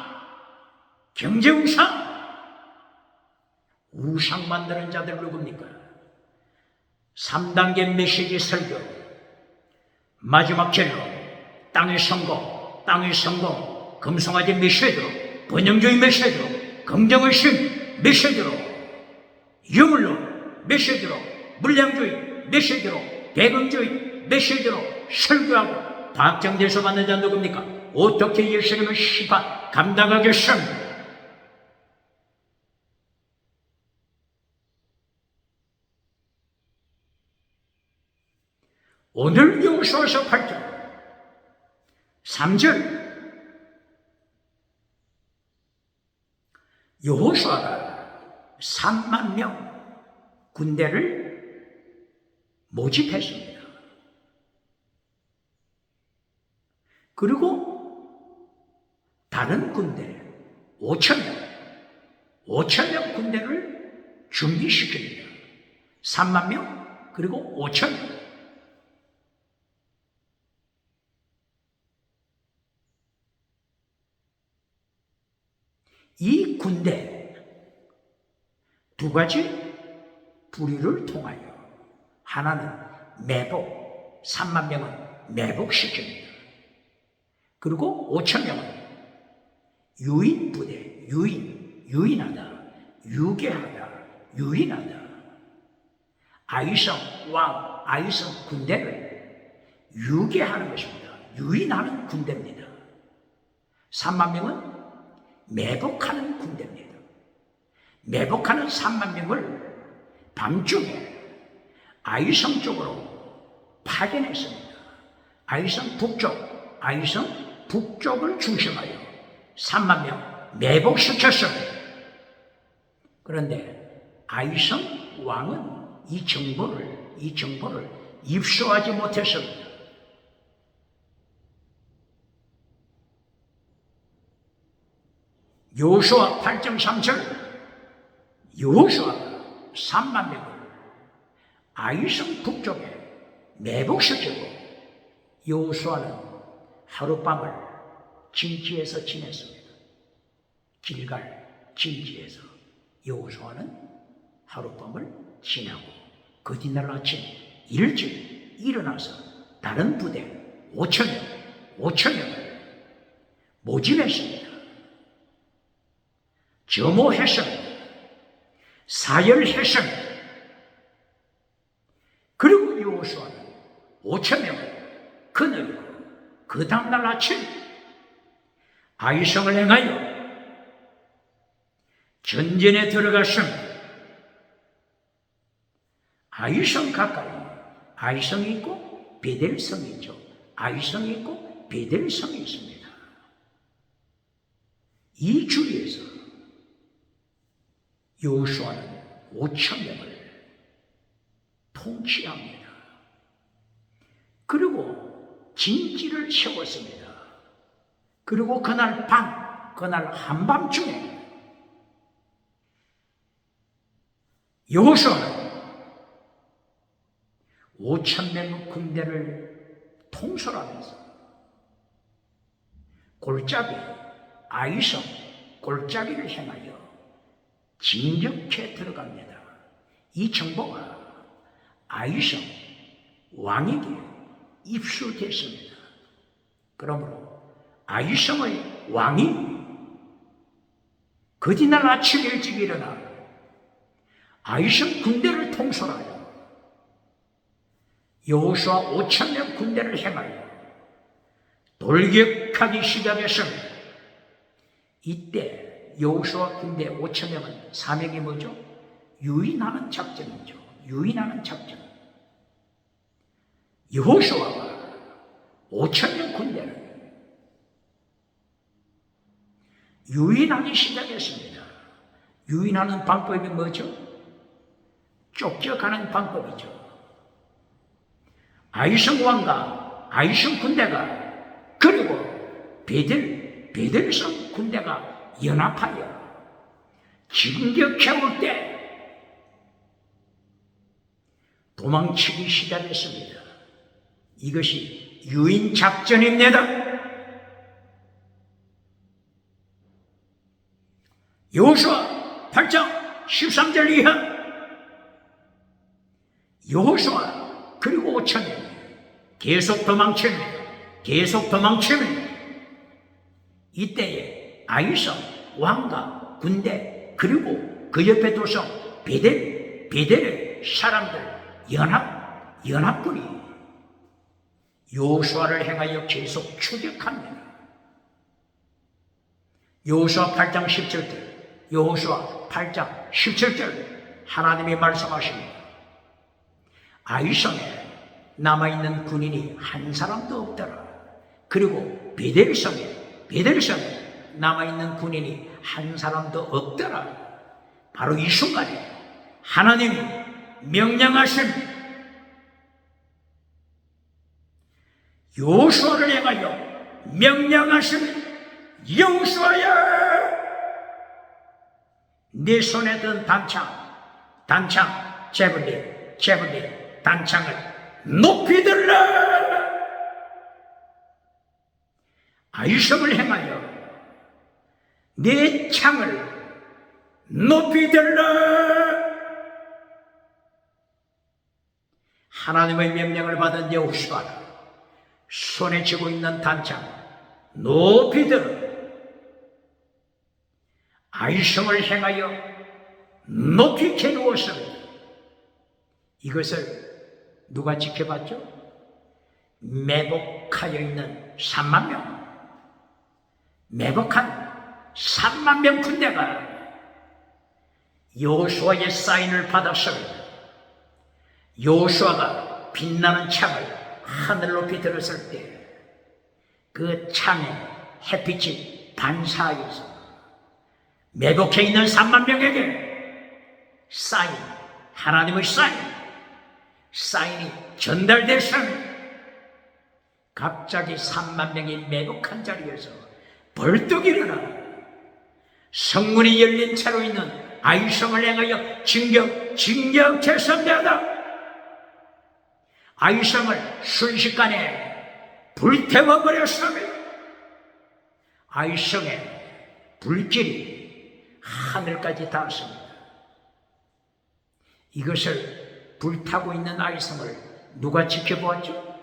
Speaker 1: 경제우상, 우상 만드는 자들 누굽니까? 3단계 메시지 설교, 마지막 제로, 땅의 성공, 금송아지 메시지로, 번영주의 메시지로, 긍정의심 메시지로, 유물론 메시지로, 물량주의 메시지로, 배금주의 메시지로 설교하고 박정대에서 받는 자 누굽니까? 어떻게 예수님의 심판 감당하겠습니까? 오늘 여호수아서 8장 3절 여호수아가 3만 명 군대를 모집했습니다. 그리고 다른 군대 5천 명 군대를 준비시킵니다. 3만 명 그리고 5천 명. 이 군대 두 가지 부류를 통하여 하나는 매복, 3만 명은 매복시킵니다. 그리고 5천 명은 유인 부대, 유인하다, 유괴하다, 유인하다. 아이성 왕, 아이성 군대를 유괴하는 것입니다. 유인하는 군대입니다. 3만 명은 매복하는 군대입니다. 매복하는 3만 명을 밤중에 아이성 쪽으로 파견했습니다. 아이성 북쪽을 중심하여 3만 명 매복시켰습니다. 그런데 아이성 왕은 이 정보를 입수하지 못했습니다. 여호수아 8장 3절 여호수아가 3만 명을 아이성 북쪽에 매복시키고 여호수아는 하룻밤을 진지에서 지냈습니다. 길갈 진지에서 여호수아는 하룻밤을 지나고 그 뒤날 아침 일찍 일어나서 다른 부대 5천명을 모집했습니다. 점호했습니다. 사열했습니다. 그리고 여호수아는 5천명을 거느리고 그 다음날 아침 아이성을 행하여 전쟁에 들어갔습니다. 아이성 가까이 아이성이 있고 베델성이 있죠. 아이성이 있고 베델성이 있습니다. 이 주위에서 여호수아는 5천명을 통치합니다. 그리고 진지를 세웠습니다. 그리고 그날 한밤중에 여호수아는 5천명 군대를 통솔하면서 골짜기 아이성 골짜기를 향하여 진격해 들어갑니다. 이 정보가 아이성 왕에게 입수됐습니다. 그러므로 아이성의 왕이 그 뒤날 아침 일찍 일어나 아이성 군대를 통솔하여 여호수아 5천명 군대를 향하여 돌격하기 시작했습니다. 이때 여호수아 군대 5천명은 사명이 뭐죠? 유인하는 작전이죠. 유인하는 작전. 여호수아가 5천명 군대를 유인하기 시작했습니다. 유인하는 방법이 뭐죠? 쫓겨가는 방법이죠. 아이성 왕과 아이성 군대가 그리고 베델성 군대가 연합하여 진격해 올 때 도망치기 시작했습니다. 이것이 유인 작전입니다. 여호수아 8장 13절 이하 여호수아 그리고 5천명이 계속 도망칩니다. 계속 도망칩니다. 이때에 아이성 왕과 군대 그리고 그 옆에 도성 베델의 사람들 연합군이 여호수아를 향하여 계속 추격합니다. 여호수아 8장 17절 여호수아 8장 17절 하나님이 말씀하십니다. 아이성에 남아있는 군인이 한 사람도 없더라. 그리고 베델성에 남아있는 군인이 한 사람도 없더라. 바로 이 순간에 하나님이 명령하신 여호수아를 향하여 명령하신 여호수아야 내 손에 든 단창 제블리 단창을 높이 들라. 아이성을 향하여 내 창을 높이 들라. 하나님의 명령을 받은 여호수아는 손에 쥐고 있는 단창 높이 들어 아이성을 향하여 높이 캐누었습니다. 이것을 누가 지켜봤죠? 매복하여 있는 3만 명, 매복한 3만 명 군대가 여호수아의 사인을 받았습니다. 여호수아가 빛나는 창을 하늘 높이 들었을 때 그 창에 햇빛이 반사하여서 매복해 있는 3만 명에게 하나님의 사인이 전달됐습니다. 갑자기 3만 명이 매복한 자리에서 벌떡 일어나 성문이 열린 채로 있는 아이성을 향하여 진격했습니다. 아이성을 순식간에 불태워버렸습니다. 아이성의 불길이 하늘까지 닿았습니다. 이것을 불타고 있는 아이성을 누가 지켜보았죠?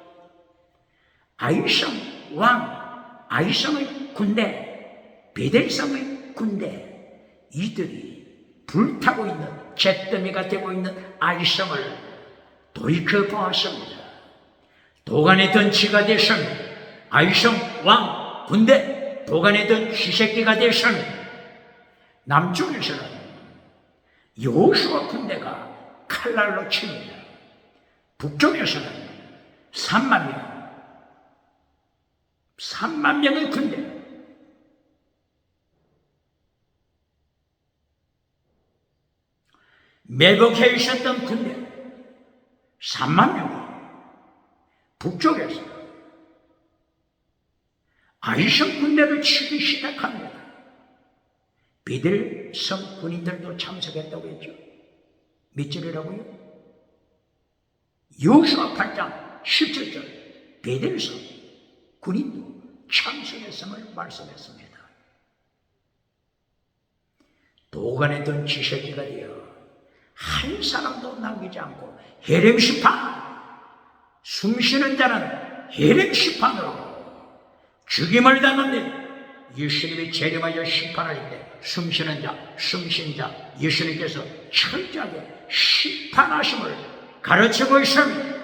Speaker 1: 아이성 왕, 아이성의 군대, 베델성의 군대, 이들이 불타고 있는 잿더미가 되고 있는 아이성을 돌이켜 보았습니다. 도간의 덩치가 되었습니다. 아이성 왕 군대, 도간의 덩 쥐새끼가 되었습니다. 남쪽에서는 여호수아 군대가 칼날로 칩니다. 북쪽에서는 3만 명의 군대, 매복해 있었던 군대 3만 명이 북쪽에서 아이성 군대를 치기 시작합니다. 베델성 군인들도 참석했다고 했죠. 몇 절이라고요? 여호수아 8장 17절 베델성 군인도 참석했음을 말씀했습니다. 도간에 든 쥐새끼가 되어 한 사람도 남기지 않고 헤렘시판, 숨쉬는 자는 헤렘시판으로 죽임을 당하는데 예수님이 재림하여 심판할 때 숨쉬는 자, 숨쉰 자 예수님께서 철저하게 심판하심을 가르치고 있습니다.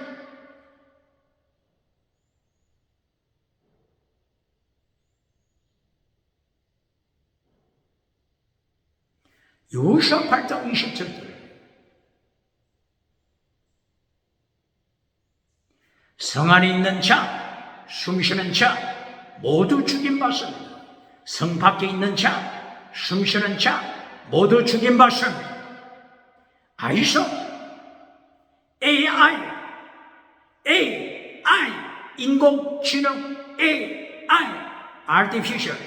Speaker 1: 여호수아 8장 27절 성 안에 있는 자, 숨쉬는 자 모두 죽임받습니다. 성 밖에 있는 자, 숨쉬는 자 모두 죽임받습니다. 아이성 AI 인공지능 AI Artificial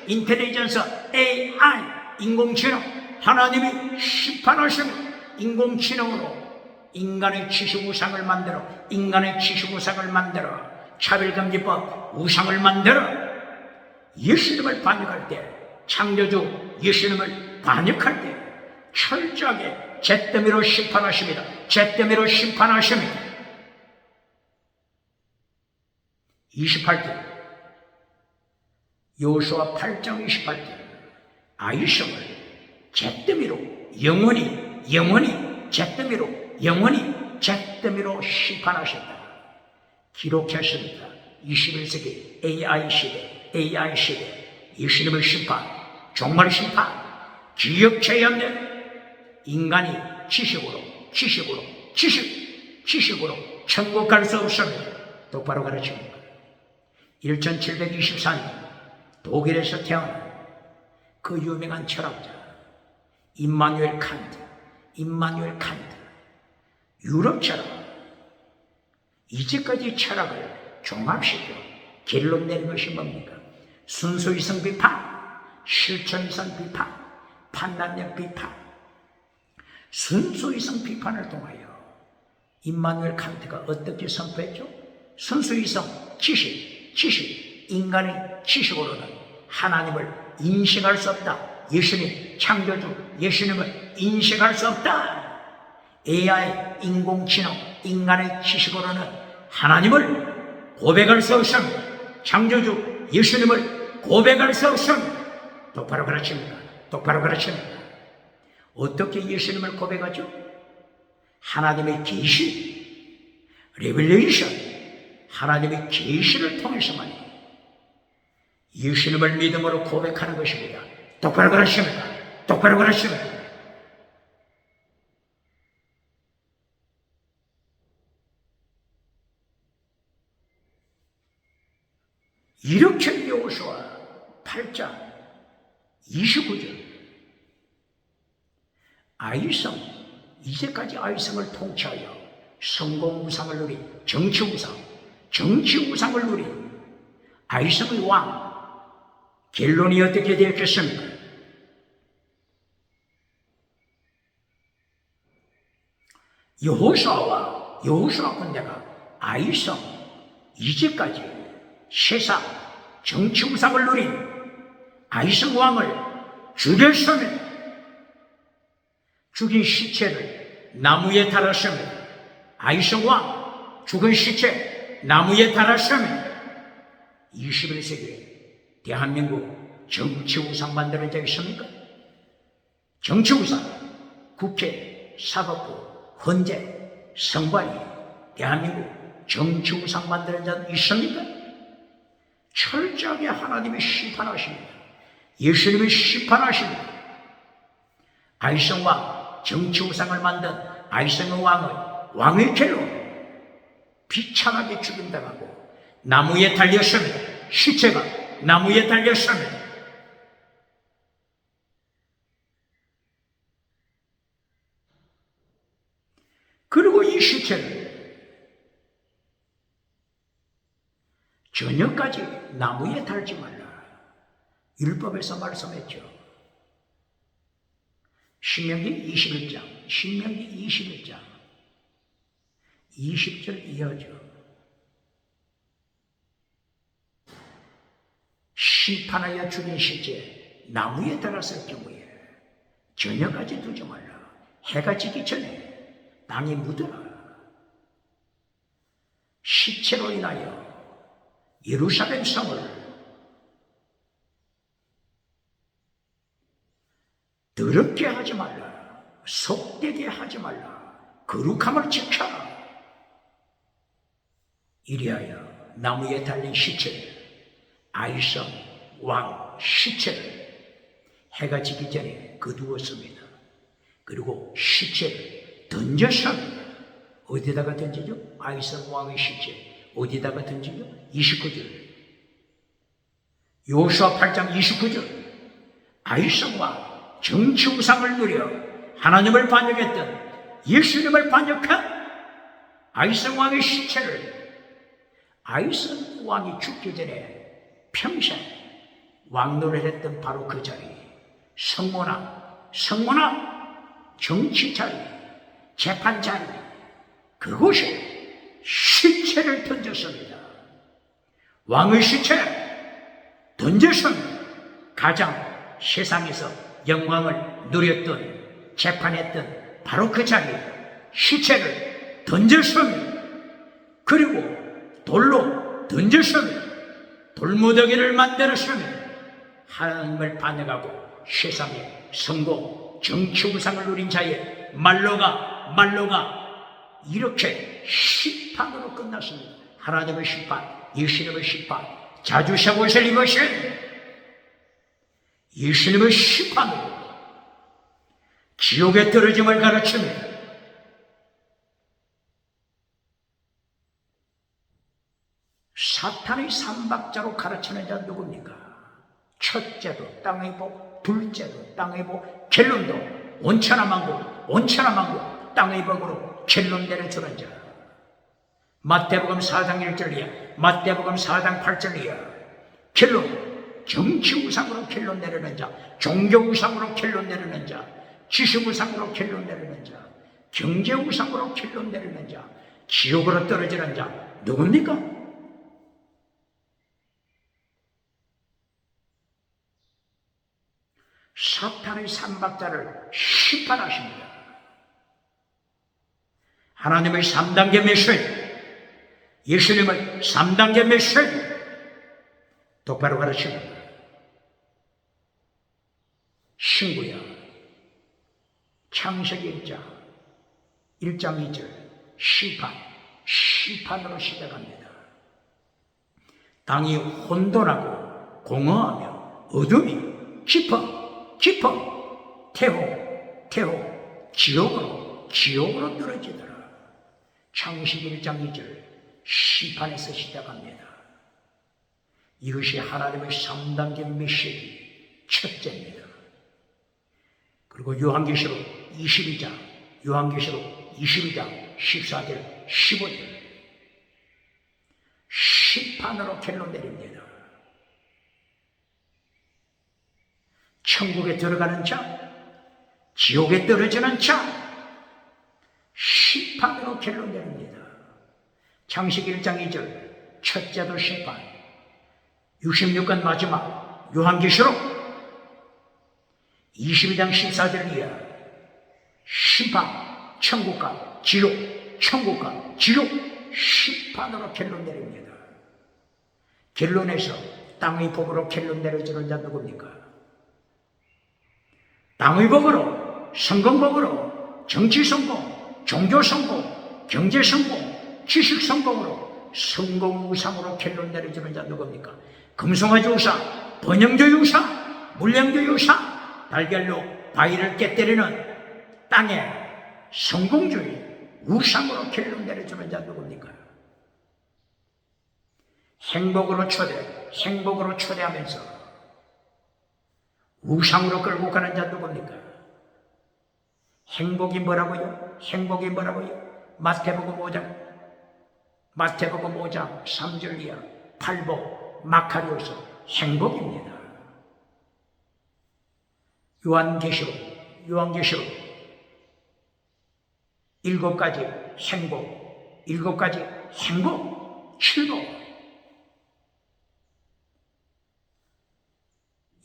Speaker 1: Intelligence AI 인공지능 하나님이 심판하시는 인공지능으로 인간의 지식 우상을 만들어 차별금지법 우상을 만들어 예수님을 반역할 때 창조주 예수님을 반역할 때 철저하게 잿더미로 심판하십니다. 28절 여호수아 8장 28절 아이성을 잿더미로 잿더미로 심판하셨다. 기록했습니다. 21세기 AI 시대 예수님의 심판, 종말 심판, 기억체험된 인간이 지식으로 천국 갈 수 없습니다. 똑바로 가르칩니다. 1724년 독일에서 태어난 그 유명한 철학자 임마누엘 칸트 유럽 철학 이제까지 철학을 종합시켜 결론 내린 것이 뭡니까? 순수이성 비판, 실천이성 비판, 판단력 비판. 순수이성 비판을 통하여 임마누엘 칸트가 어떻게 선포했죠? 순수이성 지식, 인간의 지식으로는 하나님을 인식할 수 없다. 예수님, 창조주 예수님을 인식할 수 없다. AI, 인공지능, 인간의 지식으로는 하나님을 고백할 수 없습니다. 창조주 예수님을 고백할 수 없습니다. 똑바로 가르칩니다. 어떻게 예수님을 고백하죠? 하나님의 계시, 레벨레이션, 하나님의 계시를 통해서만 예수님을 믿음으로 고백하는 것입니다. 똑바로 가르칩니다. 이렇게 여호수아 8장 29절 아이성, 이제까지 아이성을 통치하여 성공우상을 누린 정치우상을 누린 아이성의 왕 결론이 어떻게 되었겠습니까? 여호수아 군대가 아이성, 이제까지 세상 정치우상을 누린 아이성 왕을 죽였습니다. 죽인 시체를 나무에 달았습니다. 아이성 왕 죽은 시체 나무에 달았으면 21세기에 대한민국 정치 우상 만드는 자 있습니까? 정치 우상, 국회, 사법부, 헌재, 선관위, 대한민국 정치 우상 만드는 자 있습니까? 철저하게 하나님이 심판하십니다. 예수님이 심판하십니다. 아이성 왕, 정치 우상을 만든 아이성 왕의 죄로 비참하게 죽임당하고 나무에 달렸습니다. 시체가 나무에 달렸습니다. 그리고 이 시체를 저녁까지 나무에 달지 말라. 율법에서 말씀했죠. 신명기 21장 20절 이어져. 심판하여 죽인 시체 나무에 달았을 경우에 저녁까지 두지 말라. 해가 지기 전에 땅에 묻어라. 시체로 인하여 예루살렘 성을 더럽게 하지 말라. 속되게 하지 말라. 거룩함을 지켜라. 이리하여 나무에 달린 시체를, 아이성 왕 시체를 해가 지기 전에 거두었습니다. 그리고 시체를 던졌습니다. 어디다가 던지죠? 아이성 왕의 시체 어디다가 던지죠? 29절 여호수아 8장 29절 아이성 왕 정치 우상을 누려 하나님을 반역했던, 예수님을 반역한 아이성 왕의 시체를 아이성 왕이 죽기 전에 평생 왕노를 했던 바로 그 자리, 성문화 정치 자리, 재판 자리, 그곳에 시체를 던졌습니다. 왕의 시체를 던졌습니다. 가장 세상에서 영광을 누렸던, 재판했던 바로 그 자리에 시체를 던졌습니다. 그리고 돌로 던졌습니다. 돌무더기를 만들었습니다. 하나님을 반역하고 세상에 성공, 정치 우상을 누린 자의 말로가 이렇게 심판으로 끝났습니다. 하나님의 심판, 예수님의 심판, 자주셔봇을 입으신 예수님의 심판으로 지옥에 떨어짐을 가르칩니다. 사탄의 삼박자로 가르치는 자는 누굽니까? 첫째도 땅의 복, 둘째도 땅의 복, 결론도 온천하만고 땅의 복으로 결론 내려주는 자. 마태복음 4장 1절이야. 마태복음 4장 8절이야. 결론, 정치 우상으로 결론 내리는 자, 종교 우상으로 결론 내리는 자, 지식 우상으로 결론 내리는 자, 경제 우상으로 결론 내리는 자, 지옥으로 떨어지는 자 누굽니까? 사탄의 삼박자를 심판하십니다. 하나님의 3단계 메시지, 예수님의 3단계 메시지 똑바로 가르칩니다. 신구야, 창세기 1장 2절 심판으로 시작합니다. 땅이 혼돈하고 공허하며 어둠이 깊어 태호 지옥으로 떨어지더라. 창세기 1장 2절 심판에서 시작합니다. 이것이 하나님의 3단계 메시지 첫째입니다. 그리고 요한계시록 22장 14절 15절 심판으로 결론 내립니다. 천국에 들어가는 자, 지옥에 떨어지는 자, 심판으로 결론 내립니다. 창세기 1장 2절 첫째도 심판, 66권 마지막 요한계시록 22장 14절 이하 심판, 천국과 지옥 천국과 지옥 심판으로 결론 내립니다. 결론에서 땅의 복으로 결론 내려주는 자 누굽니까? 땅의 복으로, 성공복으로, 정치 성공, 종교 성공, 경제 성공, 지식 성공으로, 성공 우상으로 결론 내려주는 자 누굽니까? 금송아지 우상, 번영조 우상, 물량조 우상, 달걀로 바위를 깨뜨리는 땅의 성공주의 우상으로 결론 내려주는 자 누굽니까? 행복으로 초대하면서 우상으로 끌고 가는 자 누굽니까? 행복이 뭐라고요? 마태복음 5장 3절 이하 팔복 마카리오스 행복입니다. 요한계시록 7가지 행복, 칠복.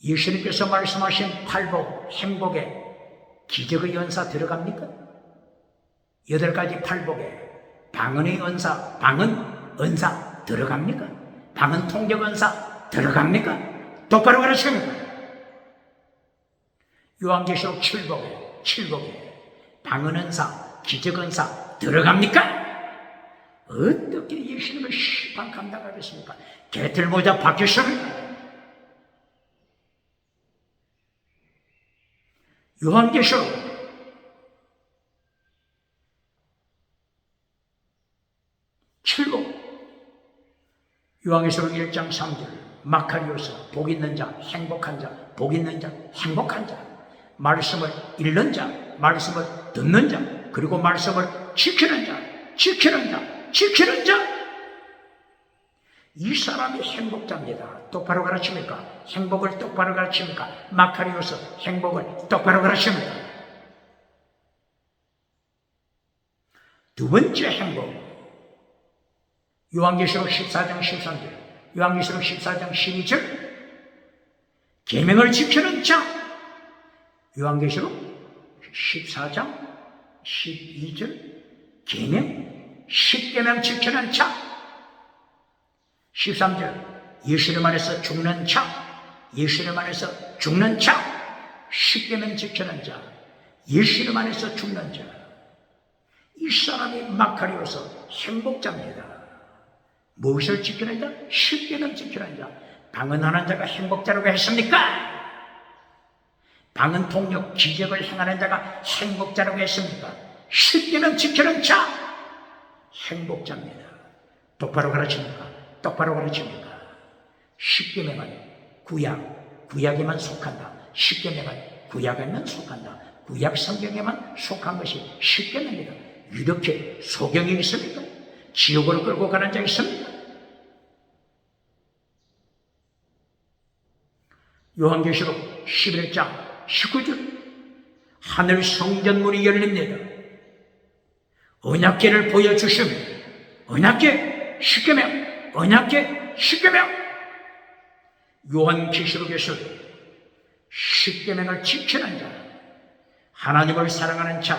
Speaker 1: 예수님께서 말씀하신 팔복, 행복에 기적의 연사 들어갑니까? 8가지 팔복에 방언의 은사 들어갑니까? 방언 통역 은사 들어갑니까? 똑바로 가르칩니까? 요한계시록 7복에 방언 은사, 기적 은사 들어갑니까? 어떻게 예수님을 심판 감당하겠습니까? 개틀모자 박혔습니다. 요한계시록 7복 요한계시록 1장 3절 마카리오스 복 있는 자, 행복한 자, 복 있는 자, 행복한 자, 말씀을 읽는 자, 말씀을 듣는 자, 그리고 말씀을 지키는 자. 이 사람이 행복자입니다. 똑바로 가르칩니까? 행복을 똑바로 가르칩니까? 마카리오스 행복을 똑바로 가르칩니까? 두 번째 행복, 요한계시록 14장 13절, 요한계시록 14장 12절, 계명을 지키는 자. 요한계시록 14장 12절, 계명, 10계명 지키는 자. 13절, 예수님 안에서 죽는 자, 10계명 지키는 자, 예수님 안에서 죽는 자. 이 사람이 마카리오서 행복자입니다. 무엇을 지키는 자? 10계명 지키는 자. 방언하는 자가 행복자라고 했습니까? 방언 통역 기적을 행하는 자가 행복자라고 했습니까? 10계명 지키는 자, 행복자입니다. 똑바로 가르칩니까? 10계명은 구약에만 속한다. 10계명은 구약에만 속한다. 구약 성경에만 속한 것이 10계명입니다. 이렇게 소경이 있습니까? 지옥으로 끌고 가는 자 있습니까? 요한계시록 11장 19절, 하늘 성전문이 열립니다. 언약궤를 보여주시며, 언약궤 10계명, 요한계시록에서 10계명을 지키는 자, 하나님을 사랑하는 자,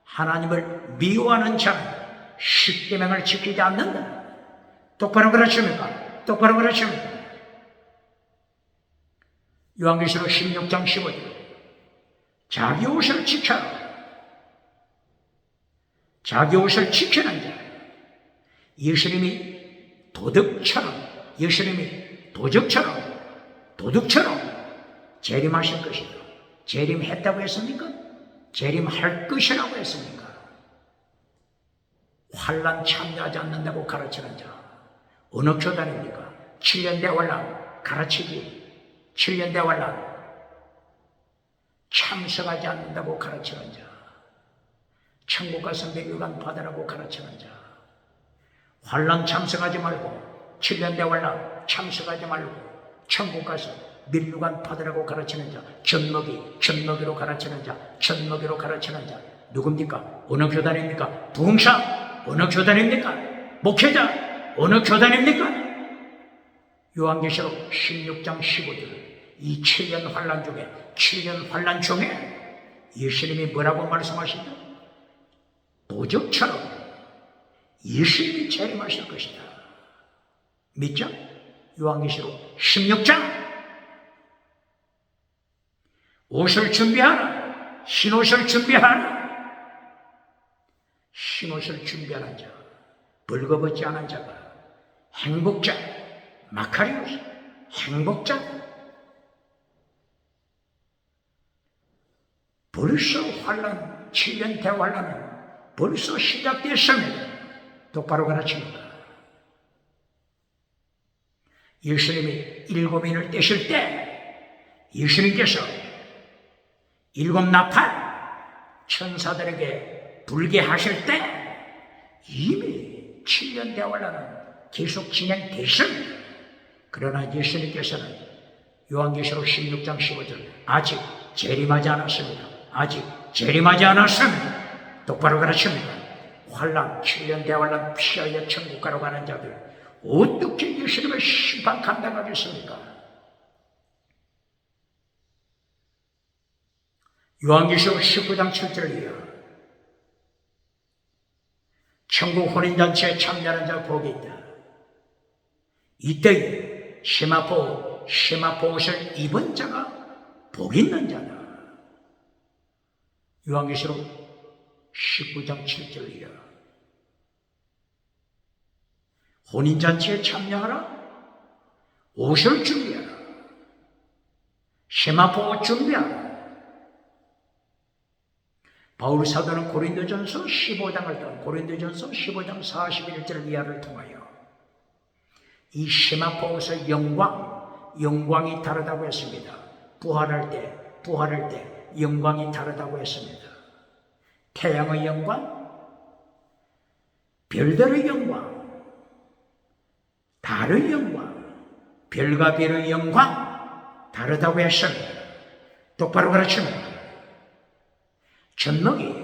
Speaker 1: 하나님을 미워하는 자는 10계명을 지키지 않는다. 똑바로 가르칩니까? 요한계시록 16장 15절, 자기 옷을 지키는 자. 예수님이 도둑처럼 재림하실 것이다. 재림했다고 했습니까? 재림할 것이라고 했습니까? 환난 참여하지 않는다고 가르치는 자, 어느 교단입니까? 7년 대환란 가르치지, 7년 대환란 참석하지 않는다고 가르치는 자, 천국 가서 멸류관 받으라고 가르치는 자, 환란 참석하지 말고 7년 대환란 참석하지 말고 천국 가서 멸류관 받으라고 가르치는 자, 젖먹이로 가르치는 자, 누굽니까? 어느 교단입니까? 부흥사 어느 교단입니까? 목회자 어느 교단입니까? 요한계시록 16장 15절, 이 7년 환란 중에 예수님이 뭐라고 말씀하시죠? 도적처럼 예수님이 재림하실 것이다. 믿죠? 요한계시록 16장. 옷을 준비하라. 흰옷을 준비하라. 흰옷을 준비하는 자, 벌거벗지 않은 자가 행복자, 마카리오스, 행복자. 벌써 환란, 7년 대환란은 벌써 시작됐습니다. 똑바로 가르칩니다. 예수님이 7인을 떼실 때 예수님께서 7 나팔 천사들에게 불게 하실 때 이미 7년 대환란은 계속 진행됐습니다. 그러나 예수님께서는 요한계시록 16장 15절 아직 재림하지 않았습니다. 아직 재림하지 않았습니다. 똑바로 가르칩니다. 환란, 7년 대환란 피하여 천국 가로 가는 자들 어떻게 예수님의 심판 감당하겠습니까? 요한계시록 19장 7절이요. 천국 혼인잔치에 참여하는 자 복이 있다. 이때에 시마포 옷을 입은 자가 복 있는 자다. 요한계시록 19장 7절이요. 혼인잔치에 참여하라. 옷을 준비하라. 시마포 옷 준비하라. 바울 사도는 고린도전서 15장을 고린도전서 15장 41절 이하를 통하여 이 시마포 옷의 영광이 다르다고 했습니다. 부활할 때 영광이 다르다고 했습니다. 태양의 영광, 별들의 영광, 달의 영광, 별과 별의 영광 다르다고 했습니다. 똑바로 가르칩니다. 젖먹이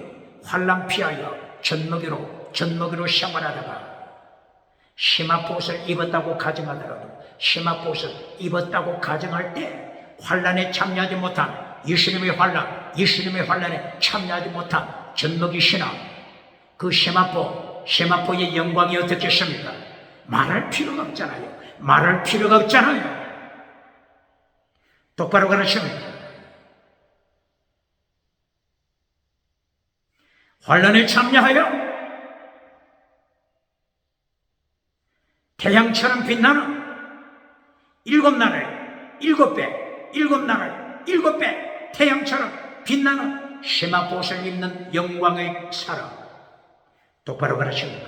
Speaker 1: 환난 피하여 젖먹이로 생활하다가 시마포옷을 입었다고 가정하더라도 시마포옷을 입었다고 가정할 때 환난에 참여하지 못한 예수님의 환난에 참여하지 못한 젖먹이 신앙, 그 시마포의 영광이 어떻겠습니까? 말할 필요가 없잖아요. 똑바로 가르칩니다. 환난에 참여하여 태양처럼 빛나는 7나라의 7배 태양처럼 빛나는 시마포옷을 입는 영광의 사람. 똑바로 가르칩니다.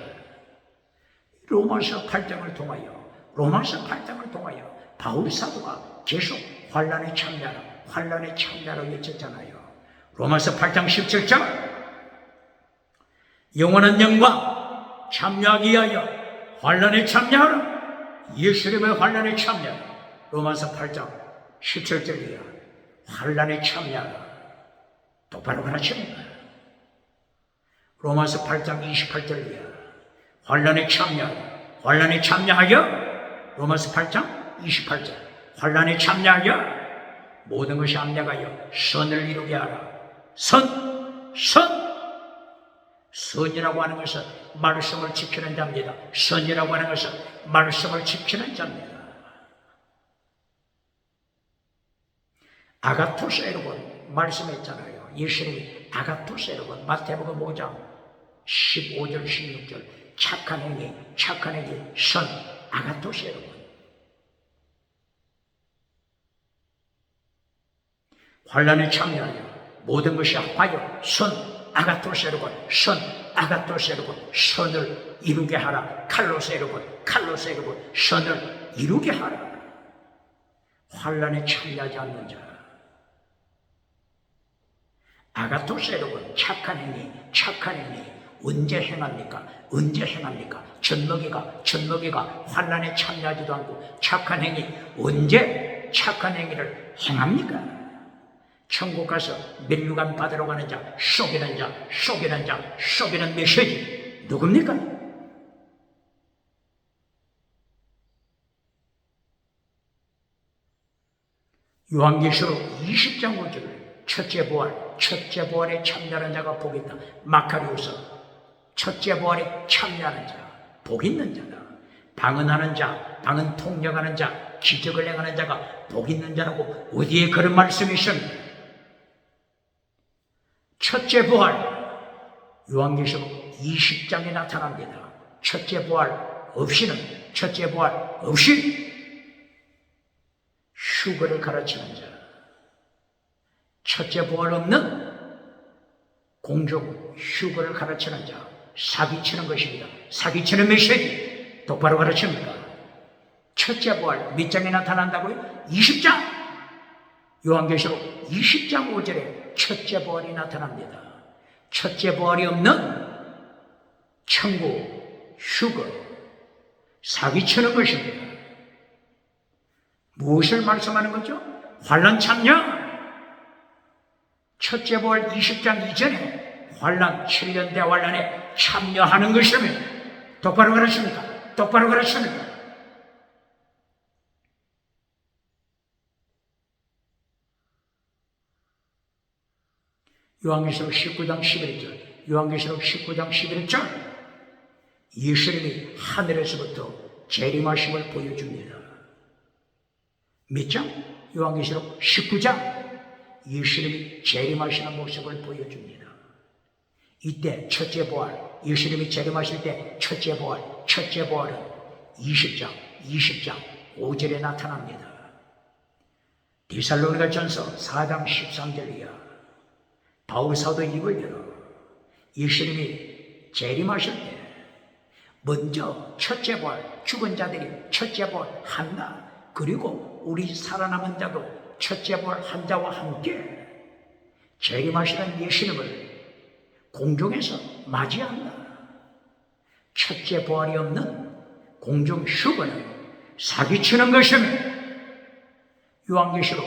Speaker 1: 로마서 8장을 통하여 바울 사도가 계속 환난에 참여하라 외쳤잖아요. 로마서 8장 17절 영원한 영광 참여하기 위하여 환난에 참여하라. 예수님의 환난에 참여하라. 로마서 8장 17절이야. 환난에 참여하라. 똑바로 가르칩니다. 로마서 8장 28절이야. 환난에 참여하여 로마서 8장 28절 환난에 참여하여 모든 것이 압력하여 선을 이루게 하라. 선이라고 하는 것은 말씀을 지키는 자입니다. 선이라고 하는 것은 말씀을 지키는 자입니다. 아가토스 여러분 말씀했잖아요. 예수님이 아가토스 여러분 마태복음 5장 15절 16절 착한 행위 선 아가토스 여러분 환난에 참여하여 모든 것이 합하여 아가토스 여러분 선을 이루게 하라. 칼로스 여러분 선을 이루게 하라. 환난에 참여하지 않는 자 아가토스 여러분 착한 행위 언제 행합니까? 젖먹이가 환난에 참여하지도 않고 착한 행위 언제 착한 행위를 행합니까? 천국 가서 면류관 받으러 가는 자, 속이는 메시지 누굽니까? 요한계시록 20장 5절 첫째 부활에 참여하는 자가 복이 있다. 마카리오서 첫째 부활에 참여하는 자, 복 있는 자다. 방언하는 자, 방언 통역하는 자, 기적을 행하는 자가 복 있는 자라고 어디에 그런 말씀이 있습니까? 첫째 부활, 요한계시록 20장에 나타납니다. 첫째 부활 없이 휴거를 가르치는 자, 첫째 부활 없는 공중 휴거를 가르치는 자, 사기치는 것입니다. 사기치는 메시지 똑바로 가르칩니다. 첫째 부활 몇 장에 나타난다고요? 20장. 요한계시록 20장 5절에 첫째 부활이 나타납니다. 첫째 부활이 없는 천국 휴거, 사기치는 것입니다. 무엇을 말씀하는 거죠? 환난 참여. 첫째 부활 20장 이전에 환난 7년 대환난에 참여하는 것이라면 똑바로 가르칩니까? 똑바로 가르칩니까? 요한계시록 19장 11절, 요한계시록 19장 11절, 예수님이 하늘에서부터 재림하심을 보여줍니다. 몇 장? 요한계시록 19장. 예수님이 재림하시는 모습을 보여줍니다. 이때 첫째 부활, 예수님이 재림하실 때 첫째 부활은 20장 5절에 나타납니다. 데살로니가 전서 4장 13절이야. 바울 사도 입을 열어 예수님이 재림하실 때 먼저 첫째 부활, 죽은 자들이 첫째 부활 한다. 그리고 우리 살아남은 자도 첫째 부활 한 자와 함께 재림하시는 예수님을 공중에서 맞이한다. 첫째 부활이 없는 공중 휴거는 사기치는 것입니다. 요한계시록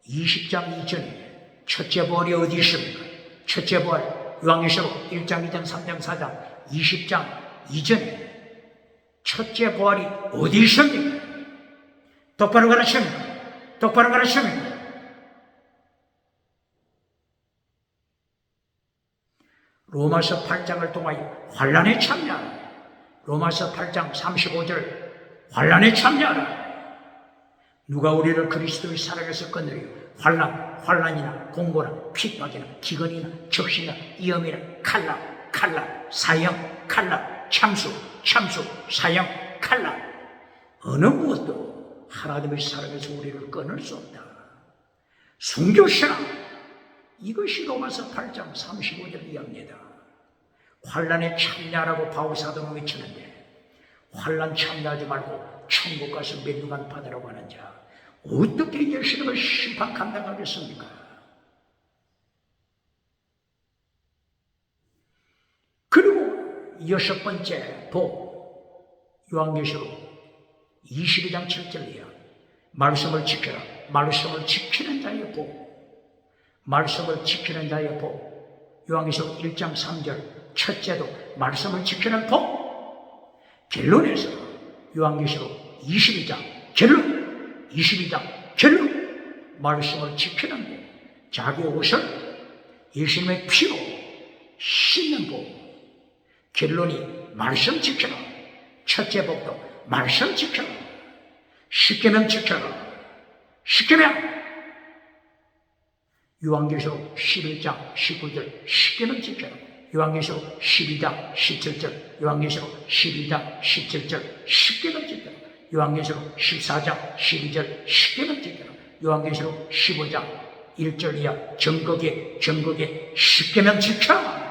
Speaker 1: 20장 이전에 첫째 부활이 어디 있습니까? 첫째 부활 요한계시록 1장, 2장, 3장, 4장, 20장 이전에 첫째 부활이 어디 있습니까? 똑바로 가르칩니다. 똑바로 가르칩니다. 로마서 8장을 통하여 환난에 참여하라. 로마서 8장 35절 환난에 참여하라. 누가 우리를 그리스도의 사랑에서 끊으려? 환난이나 공고나 핍박이나 기근이나 적신이나 위험이나 칼날, 사형, 칼날, 참수, 사형, 칼날. 어느 무엇도 하나님의 사랑에서 우리를 끊을 수 없다. 순교신앙, 이것이 로마서 8장 35절 이야기입니다. 환난에 참여하라고 바울 사도는 외치는데 환난 참여하지 말고 천국 가서 면류관 받으라고 하는 자, 어떻게 예수님을 심판 감당하겠습니까? 그리고 여섯 번째 복, 요한계시록 22장 7절이야. 말씀을 지켜라. 말씀을 지키는 자의 복. 말씀을 지키는 자의 복. 요한계시록 1장 3절. 첫째도 말씀을 지키는 복. 결론에서 요한계시록 22장 결론. 22장 결론. 말씀을 지키는 복. 자기 옷을 예수님의 피로 씻는 복. 결론이 말씀 지켜라. 첫째 복도 말씀 지켜라. 십계명 지켜라. 십계명. 요한계시록 11장 19절 십계명 지켜라. 요한계시록 12장 17절 요한계시록 12장 17절 십계명 지켜라. 요한계시록 14장 12절 십계명 지켜라. 요한계시록 15장 1절 이하 정거기에 십계명 지켜라.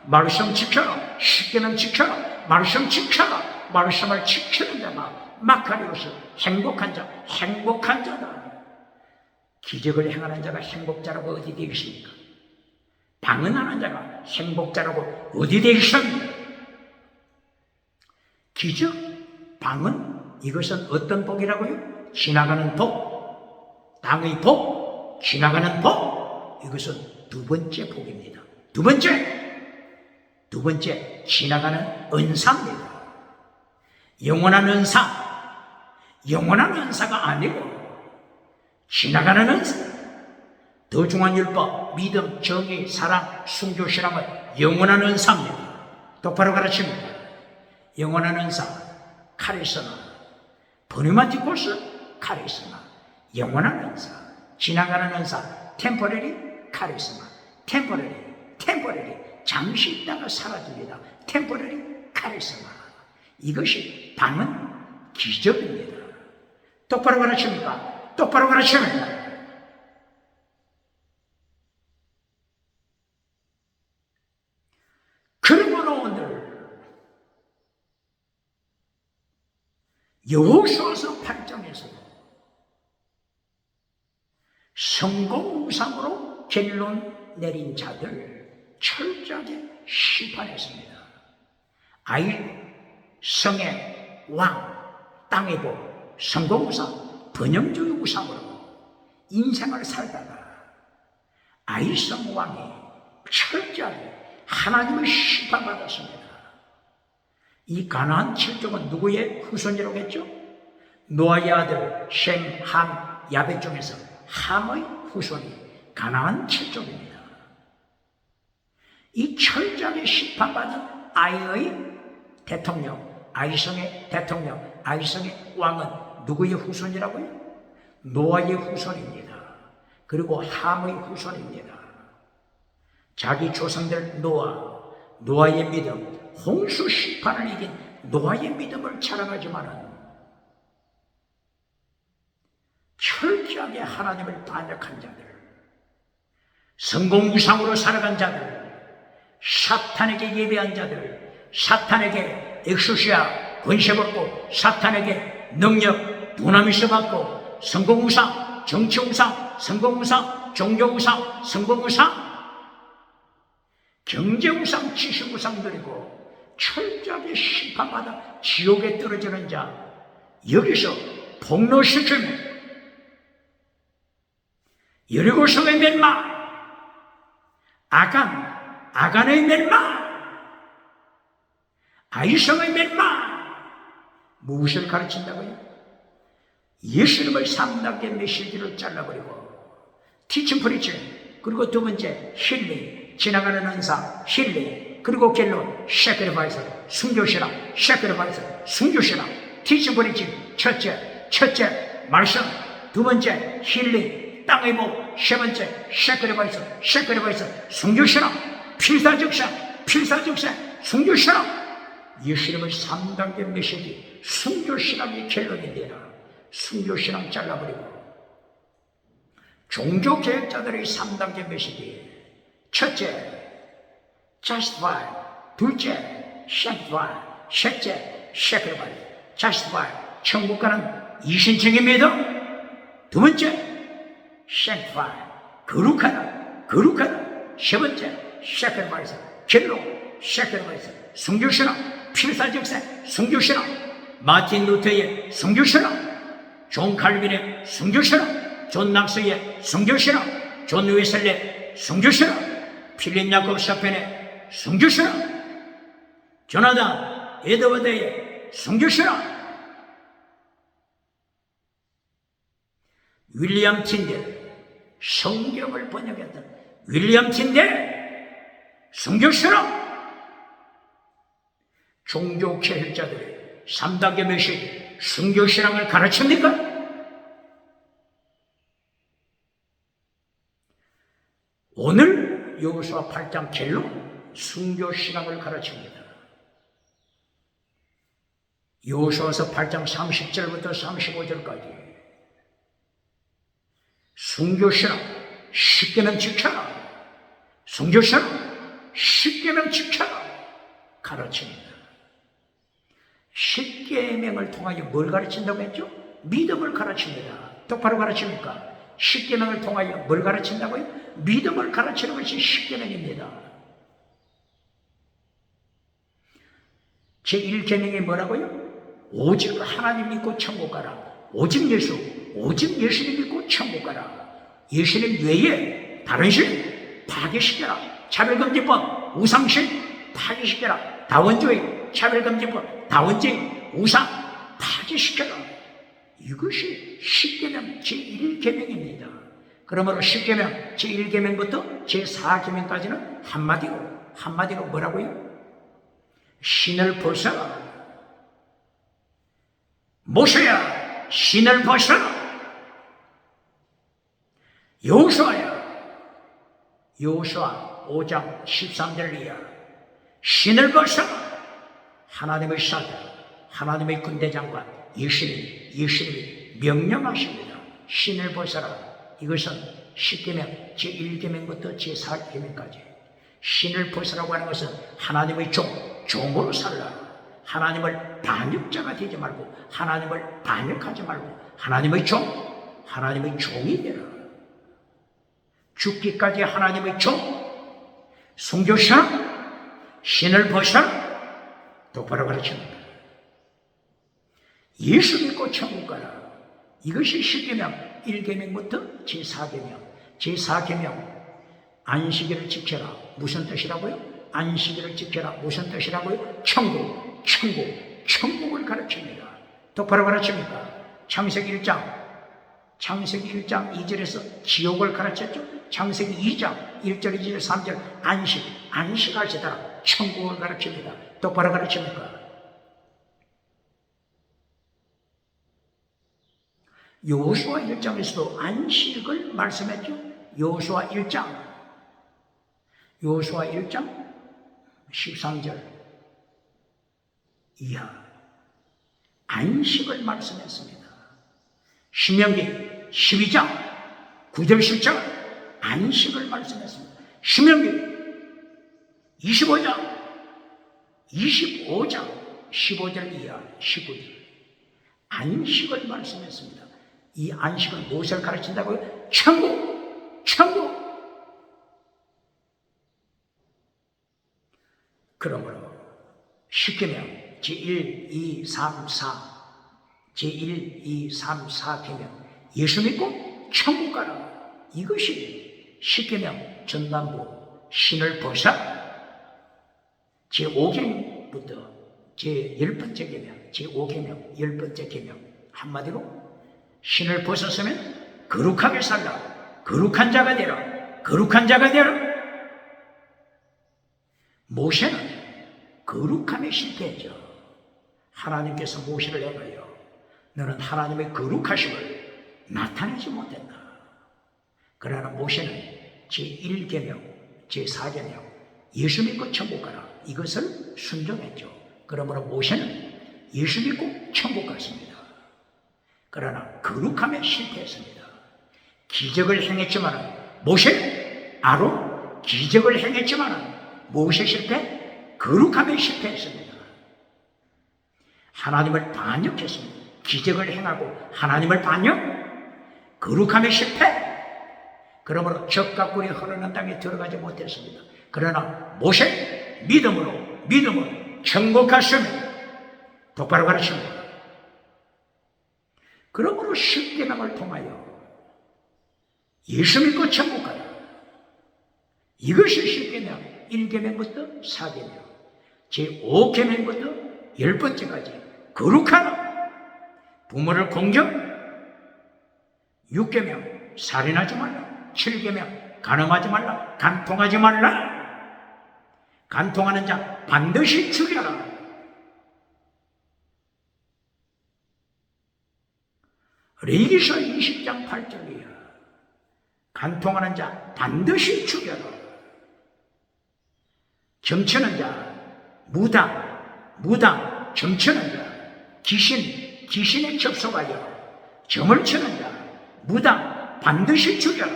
Speaker 1: 말씀 지켜라. 십계명 지켜라. 말씀 지켜라. 말씀을 지키는 자가 마카리오스 행복한 자다. 기적을 행하는 자가 행복자라고 어디 되어 있습니까? 방언하는 자가 행복자라고 어디 되어 있습니까? 기적, 방언, 이것은 어떤 복이라고요? 지나가는 복, 땅의 복, 지나가는 복. 이것은 두 번째 복입니다. 두 번째 지나가는 은사입니다. 영원한 은사가 아니고 지나가는 은사. 더 중요한 율법, 믿음, 정의, 사랑, 순교, 신앙은 영원한 은사입니다. 똑바로 가르칩니다. 영원한 은사, 카리스마, 버니마티코스, 카리스마, 영원한 은사, 지나가는 은사, 템포러리, 카리스마, 템포러리, 잠시 있다가 사라집니다. 템포러리, 카리스마. 이것이 방은 기적입니다. 똑바로 가르칩니까? 똑바로 가르칩니다. 그러므로 오늘 여호수아서 8장에서 성공우상으로 결론 내린 자들 철저하게 심판했습니다. 성의 왕, 땅의 복, 성공우상, 번영주의 우상으로 인생을 살다가 아이성 왕이 철저하게 하나님을 심판받았습니다. 이 가나안 7족은 누구의 후손이라고 했죠? 노아의 아들 셈, 함, 야벳 중에서 함의 후손이 가나안 7족입니다. 이 철저하게 심판받은 아이의 대통령, 아이성의 대통령, 아이성의 왕은 누구의 후손이라고요? 노아의 후손입니다. 그리고 함의 후손입니다. 자기 조상들 노아의 믿음, 홍수 심판을 이긴 노아의 믿음을 자랑하지만은 철저하게 하나님을 반역한 자들, 성공우상으로 살아간 자들, 사탄에게 예배한 자들, 사탄에게 엑소시아 권세 받고 사탄에게 능력 두나미스 받고 성공우상, 정치우상, 성공우상, 종교우상, 성공우상, 경제우상, 지식우상 누리고 철저하게 심판받아 지옥에 떨어지는 자, 여기서 폭로시키면 여리고성의 멸망, 아간의 멸망, 아이성의 멸망, 무엇을 가르친다고요? 예수님의 3단계 메시지를 잘라버리고 티칭 프리칭, 그리고 두 번째 힐링, 지나가는 은사, 힐링, 그리고 결론 세크리파이스, 순교신앙, 세크리파이스, 순교신앙, 티칭 프리칭, 첫째 말씀, 두 번째 힐링, 땅의 복, 세 번째 세크리파이스, 순교신앙, 필사적상, 순교신앙. 예수님의 3단계 메시지 순교신앙의 결론인데요. 순교신앙 잘라버리고 종교개혁자들의 3단계 메시지, 첫째 justify, 둘째 sanctify, 셋째 sacrifice. justify, 천국 가는 이신청입니다. 두 번째 sanctify, 거룩하다. 세 번째 sacrifice, 결론 sacrifice, 순교신앙, 필사적생, 순교신앙, 마틴 루터의 순교신앙, 존 칼빈의 순교신앙, 존 낙스의 순교신앙, 존 웨슬레의 순교신앙, 필립 야콥 샤펜의 순교신앙, 조나단 에드워드의 순교신앙, 윌리엄 틴델, 성경을 번역했던 윌리엄 틴델 순교신앙. 종교개혁자들의 3단계 메시지 순교신앙을 가르칩니까? 오늘 여호수아 8장 결론 순교신앙을 가르칩니다. 여호수아서 8장 30절부터 35절까지 순교신앙 10계명 지켜라, 순교신앙 10계명 지켜라 가르칩니다. 10계명을 통하여 뭘 가르친다고 했죠? 믿음을 가르칩니다. 똑바로 가르칩니까? 10계명을 통하여 뭘 가르친다고요? 믿음을 가르치는 것이 10계명입니다. 제1계명이 뭐라고요? 오직 하나님 믿고 천국 가라. 오직 예수님 믿고 천국 가라. 예수님 외에 다른 신 파괴시켜라. 차별금지법, 우상신 파괴시켜라. 다원주의, 차별금지법, 다원주의, 우상 파괴시켜라. 이것이 10계명 제1계명입니다. 그러므로 10계명 제1계명부터 제4계명까지는 한마디로 뭐라고요? 신을 벗어라. 모세야, 신을 벗어라. 여호수아 5장 13절 이하, 신을 벗어라. 하나님의 사자, 하나님의 군대장관 예수님이 명령하십니다. 신을 벗어라. 이것은 10계명 제1계명부터 제4계명까지 신을 벗으라고 하는 것은 하나님의 종으로 살라. 하나님을 반역자가 되지 말고, 하나님을 반역하지 말고, 하나님의 종이 되라. 죽기까지 하나님의 순교자, 신을 벗어라. 똑바로 가르칩니다. 예수 믿고 천국 가라. 이것이 10계명 1계명부터 제4계명 안식일을 지켜라. 무슨 뜻이라고요? 안식일을 지켜라. 무슨 뜻이라고요? 천국을 가르칩니다. 똑바로 가르칩니까? 창세기 1장 2절에서 지옥을 가르쳤죠. 창세기 2장 1절 2절 3절 안식하시더라. 천국을 가르칩니다. 똑바로 가르칩니까? 여호수아 1장에서도 안식을 말씀했죠. 여호수아 1장 13절 이하 안식을 말씀했습니다. 신명기 12장 9절 10절 안식을 말씀했습니다. 신명기 25장 15절 이하 19절 안식을 말씀했습니다. 이 안식은 무엇을 가르친다고요? 천국. 그러므로 10계명 제1, 2, 3, 4계명 예수 믿고 천국 가라. 이것이 10계명 전반부 신을 벗어 제5계명부터 제10번째 계명 제5계명 10번째 계명 한마디로 신을 벗었으면 거룩하게 살라. 거룩한 자가 되라. 모세는 거룩함에 실패했죠. 하나님께서 모세를 내가요, 너는 하나님의 거룩하심을 나타내지 못했다. 그러나 모세는 제1계명 제4계명 예수 믿고 천국 가라. 이것을 순종했죠. 그러므로 모세는 예수 믿고 천국 갔습니다. 그러나 거룩함에 실패했습니다. 기적을 행했지만 모세, 아론 기적을 행했지만 모세 실패, 거룩함에 실패했습니다. 하나님을 반역했습니다. 기적을 행하고 하나님을 반역, 거룩함에 실패. 그러므로 적과 꿀이 흐르는 땅에 들어가지 못했습니다. 그러나 모세 믿음으로 천국 갔습니다. 똑바로 가르칩니다. 그러므로 10계명을 통하여 예수 믿고 천국 가라. 이것이 10계명 1계명부터 4계명 제5계명부터 10번째까지 거룩하라. 부모를 공경. 6계명 살인하지 말라. 7계명 간음하지 말라. 간통하지 말라. 간통하는 자 반드시 죽여라. 레위기서 20장 8절이야. 간통하는 자 반드시 죽여라. 점치는 자, 무당, 점치는 자, 귀신에 접속하여 점을 치는 자, 무당 반드시 죽여라.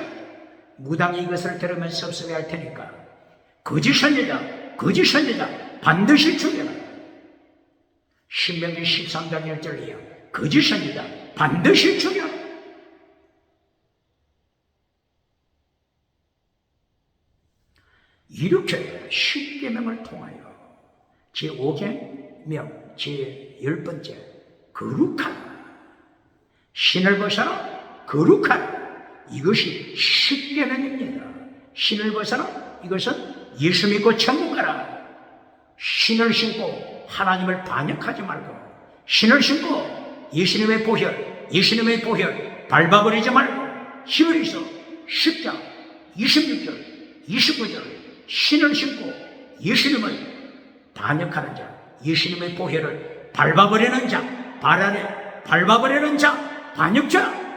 Speaker 1: 무당이 이것을 들으면 섭섭해할 테니까 거짓 선지자 반드시 죽여라. 신명기 13장 1절이야. 거짓 선지자 반드시 죽여. 이렇게 10계명을 통하여 제5계명 제10번째 거룩하라. 신을 벗어라. 거룩하라. 이것이 10계명입니다. 신을 벗어라. 이것은 예수 믿고 천국 가라. 신을 신고 하나님을 반역하지 말고, 신을 신고 예수님의 보혈 밟아버리지 말고, 히브리서 10장 26절 29절 신을 신고 예수님을 단역하는 자, 예수님의 보혈을 밟아버리는 자, 발 아래 밟아버리는 자, 반역자.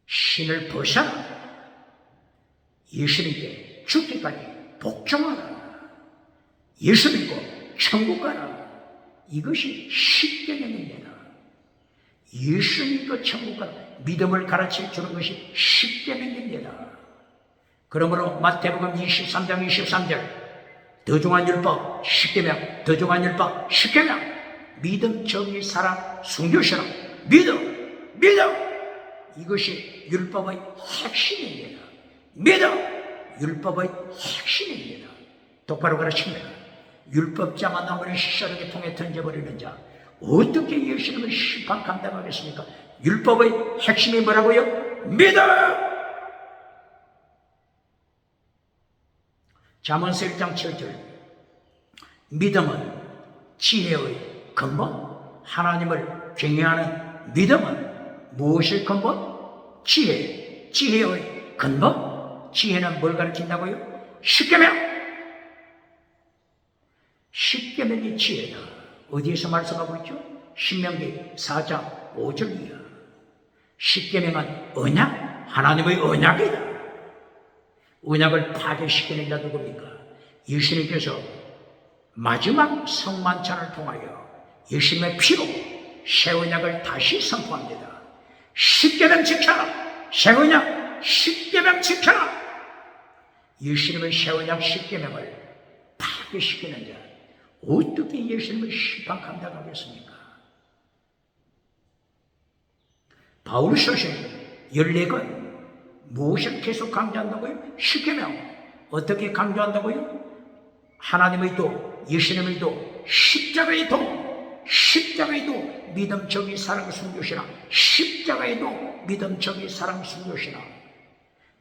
Speaker 1: 신을 벗어라. 예수님께 죽기까지 복종하라. 예수 믿고 천국 가라. 이것이 십계명입니다. 예수 믿고 천국 가라. 믿음을 가르쳐 주는 것이 십계명입니다. 그러므로 마태복음 23장 23절 더중한 율법 십계명, 더중한 율법 십계명, 믿음, 정의, 사랑, 순교신앙, 믿음. 이것이 율법의 핵심입니다. 믿음, 율법의 핵심입니다. 똑바로 가르칩니다. 율법자만 나무를 시사르게 통해 던져버리는 자, 어떻게 예수님을 심판 감당하겠습니까? 율법의 핵심이 뭐라고요? 믿음! 잠언서 1장 7절 믿음은 지혜의 근본. 하나님을 경외하는 믿음은 무엇의 근본? 지혜의 근본. 지혜는 뭘 가르친다고요? 십계명. 십계명이 지혜다. 어디에서 말씀하고 있죠? 신명기 4장 5절이야. 십계명은 언약, 하나님의 언약이다. 언약을 파괴시키는 자 누굽니까? 예수님께서 마지막 성만찬을 통하여 예수님의 피로 새 언약을 다시 선포합니다. 십계명 지켜라. 새 언약 십계명 지켜라. 예수님의 새 언약 십계명을 파괴시키는 자, 어떻게 예수님을 심판 감당하겠습니까? 바울 서신 14권 무엇을 계속 강조한다고요? 십계명. 어떻게 강조한다고요? 하나님의 도, 예수님의 도, 십자가의 도, 십자가의 도, 믿음, 정의, 사랑, 순교신앙. 십자가의 도, 믿음, 정의, 사랑, 순교신앙.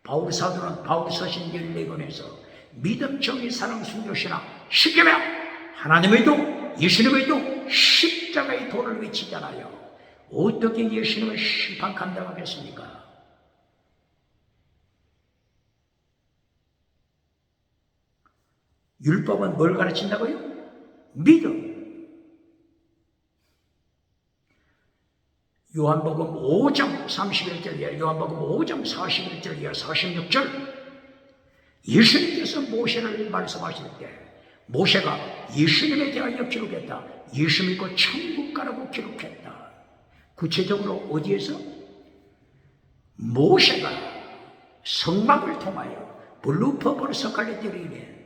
Speaker 1: 바울 사도는 바울 서신 14권에서 믿음, 정의, 사랑, 순교신앙, 십계명, 하나님의 도, 예수님의 도, 십자가의 도를 외치잖아요. 어떻게 예수님을 심판 감당하겠습니까? 율법은 뭘 가르친다고요? 믿음. 요한복음 5장 31절이야. 요한복음 5장 41절이야. 46절. 예수님께서 모세를 말씀하실 때 모세가 예수님에 대하여 기록했다. 예수 믿고 천국 가라고 기록했다. 구체적으로 어디에서? 모세가 성막을 통하여 블루 퍼플 스칼렛으로 인해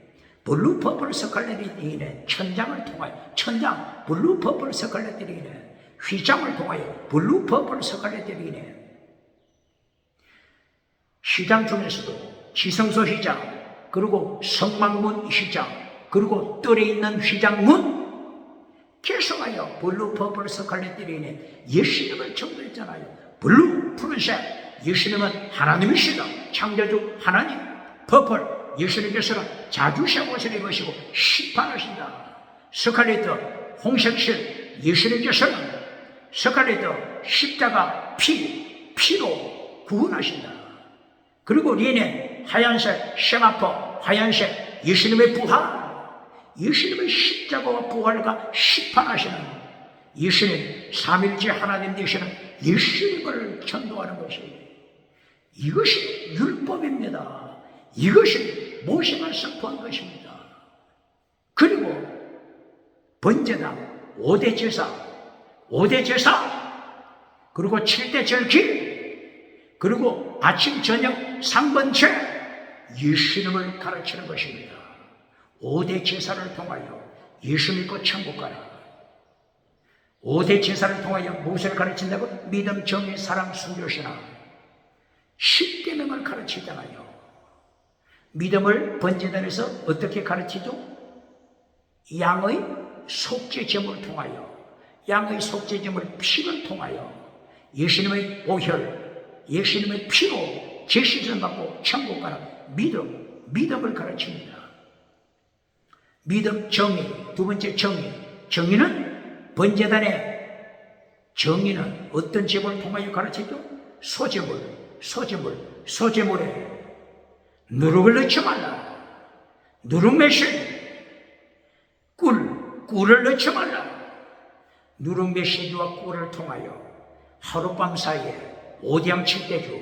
Speaker 1: 블루-퍼플 스칼렛으로 인해 천장을 통하여 천장 블루-퍼플 스칼렛으로 인해 휘장을 통하여 블루-퍼플 스칼렛으로 인해 휘장 중에서도 지성소 휘장, 그리고 성막문 휘장, 그리고 뜰에 있는 휘장문 계속하여 블루-퍼플 스칼렛으로 인해 예수님을 전도했잖아요. 블루, 푸른색, 예수님은 하나님이시다. 창조주 하나님. 퍼플, 예수님께서는 자주색 옷을 입으시고 심판하신다. 스칼렛, 홍색실, 예수님께서는 스칼렛, 십자가, 피로 구원하신다. 그리고 리넨, 하얀색, 세마포, 하얀색, 예수님의 부활, 예수님의 십자가와 부활과 심판하시는 예수님, 삼일째 하나님 되시는 예수님을 전도하는 것이, 이것이 율법입니다. 이것이 모세가 선포한 것입니다. 그리고 번제당 5대 제사, 그리고 7대 절기, 그리고 아침 저녁 상번제, 예수님을 가르치는 것입니다. 5대 제사를 통하여 예수 믿고 천국 가라. 5대 제사를 통하여 무엇을 가르친다고? 믿음, 정의, 사랑, 순교신앙, 십계명을 가르치잖아요. 믿음을 번제단에서 어떻게 가르치죠? 양의 속죄제물을 통하여, 양의 속죄제물 피를 통하여 예수님의 보혈, 예수님의 피로 제시전 받고 천국 가라. 믿음을 가르칩니다. 믿음, 정의. 두 번째 정의. 정의는 번제단의 정의는 어떤 제물을 통하여 가르치죠? 소재물에 누룩을 넣지 말라. 누룩 매실, 꿀을 넣지 말라. 누룩 매실과 꿀을 통하여 하룻밤 사이에 오디양 칠대주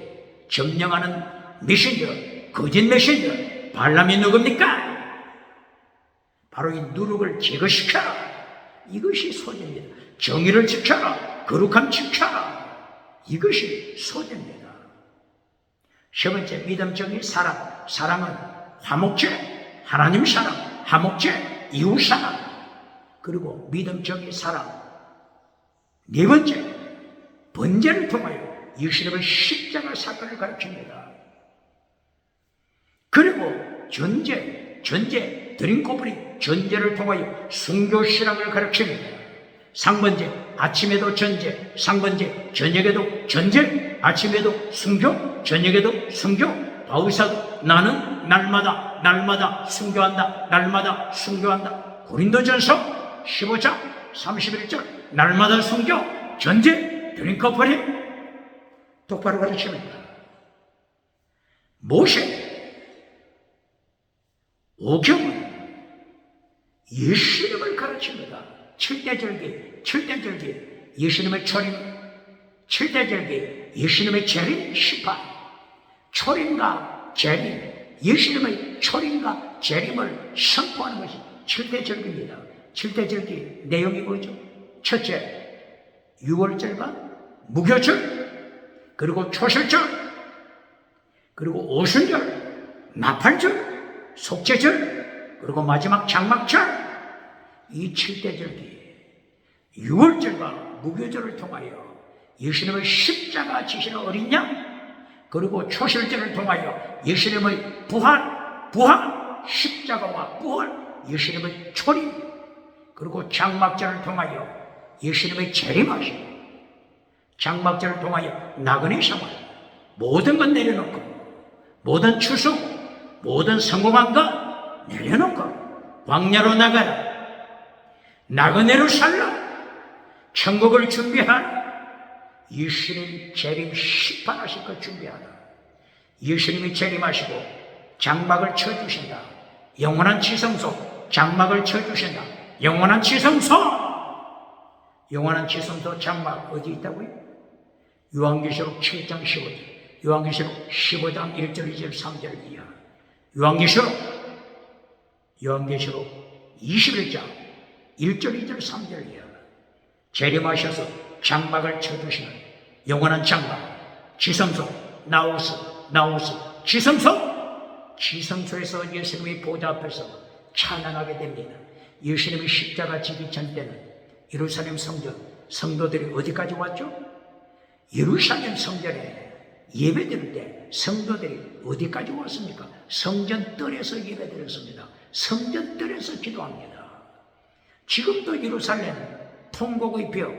Speaker 1: 점령하는 메신저, 거짓 메신저 발람이 누굽니까? 바로 이 누룩을 제거시켜라. 이것이 소재입니다. 정의를 지켜라. 거룩함 지켜라. 이것이 소재입니다. 세 번째, 믿음적인 사랑. 사랑은 화목제, 하나님 사랑, 화목제, 이웃 사랑. 그리고 믿음적인 사랑. 네 번째, 번제를 통하여 예수님의 십자가 사건을 가르칩니다. 그리고 전제, 드림코프리 전제를 통하여 순교신앙을 가르칩니다. 상번제, 아침에도 전제, 상번제, 저녁에도 전제, 아침에도 순교, 저녁에도 순교. 바울사도 나는 날마다 순교한다. 날마다 순교한다. 고린도전서 15장 31절 날마다 순교, 전제, 드림커플이 똑바로 가르칩니다. 모세, 오경은 예수님을 가르칩니다. 7대절기 예수님의 초림, 7대절기 예수님의 재림, 심판. 초림과 재림, 예수님의 초림과 재림을 선포하는 것이 7대절기입니다. 7대절기 내용이 뭐죠? 첫째, 6월절과 무교절, 그리고 초실절, 그리고 오순절, 나팔절, 속죄절, 그리고 마지막 장막절. 이 7대절기 6월절과 무교절을 통하여 예수님의 십자가 지시는 어린 양, 그리고 초실절을 통하여 예수님의 부활, 십자가와 부활, 예수님의 초림, 그리고 장막절을 통하여 예수님의 재림하심, 장막절을 통하여 나그네 생활, 모든 것 내려놓고, 모든 추수, 모든 성공한 것 내려놓고 광야로 나가라. 나그네로 살라. 천국을 준비하라. 예수님 재림 심판하실 것 준비하라. 예수님이 재림하시고 장막을 쳐주신다. 영원한 지성소, 장막을 쳐주신다. 영원한 지성소 장막 어디 있다고요? 요한계시록 7장 15절, 요한계시록 15장 1절 2절 3절 이하, 요한계시록 21장 1절 2절 3절 이하. 재림하셔서 장막을 쳐주시는 영원한 장막, 지성소, 나오스, 지성소에서 예수님의 보좌 앞에서 찬양하게 됩니다. 예수님의 십자가 지기 전 때는 예루살렘 성전, 성도들이 어디까지 왔죠? 예루살렘 성전에 예배 드릴 때 성도들이 어디까지 왔습니까? 성전 뜰에서 예배 드렸습니다. 성전 뜰에서 기도합니다. 지금도 예루살렘 통곡의 벽,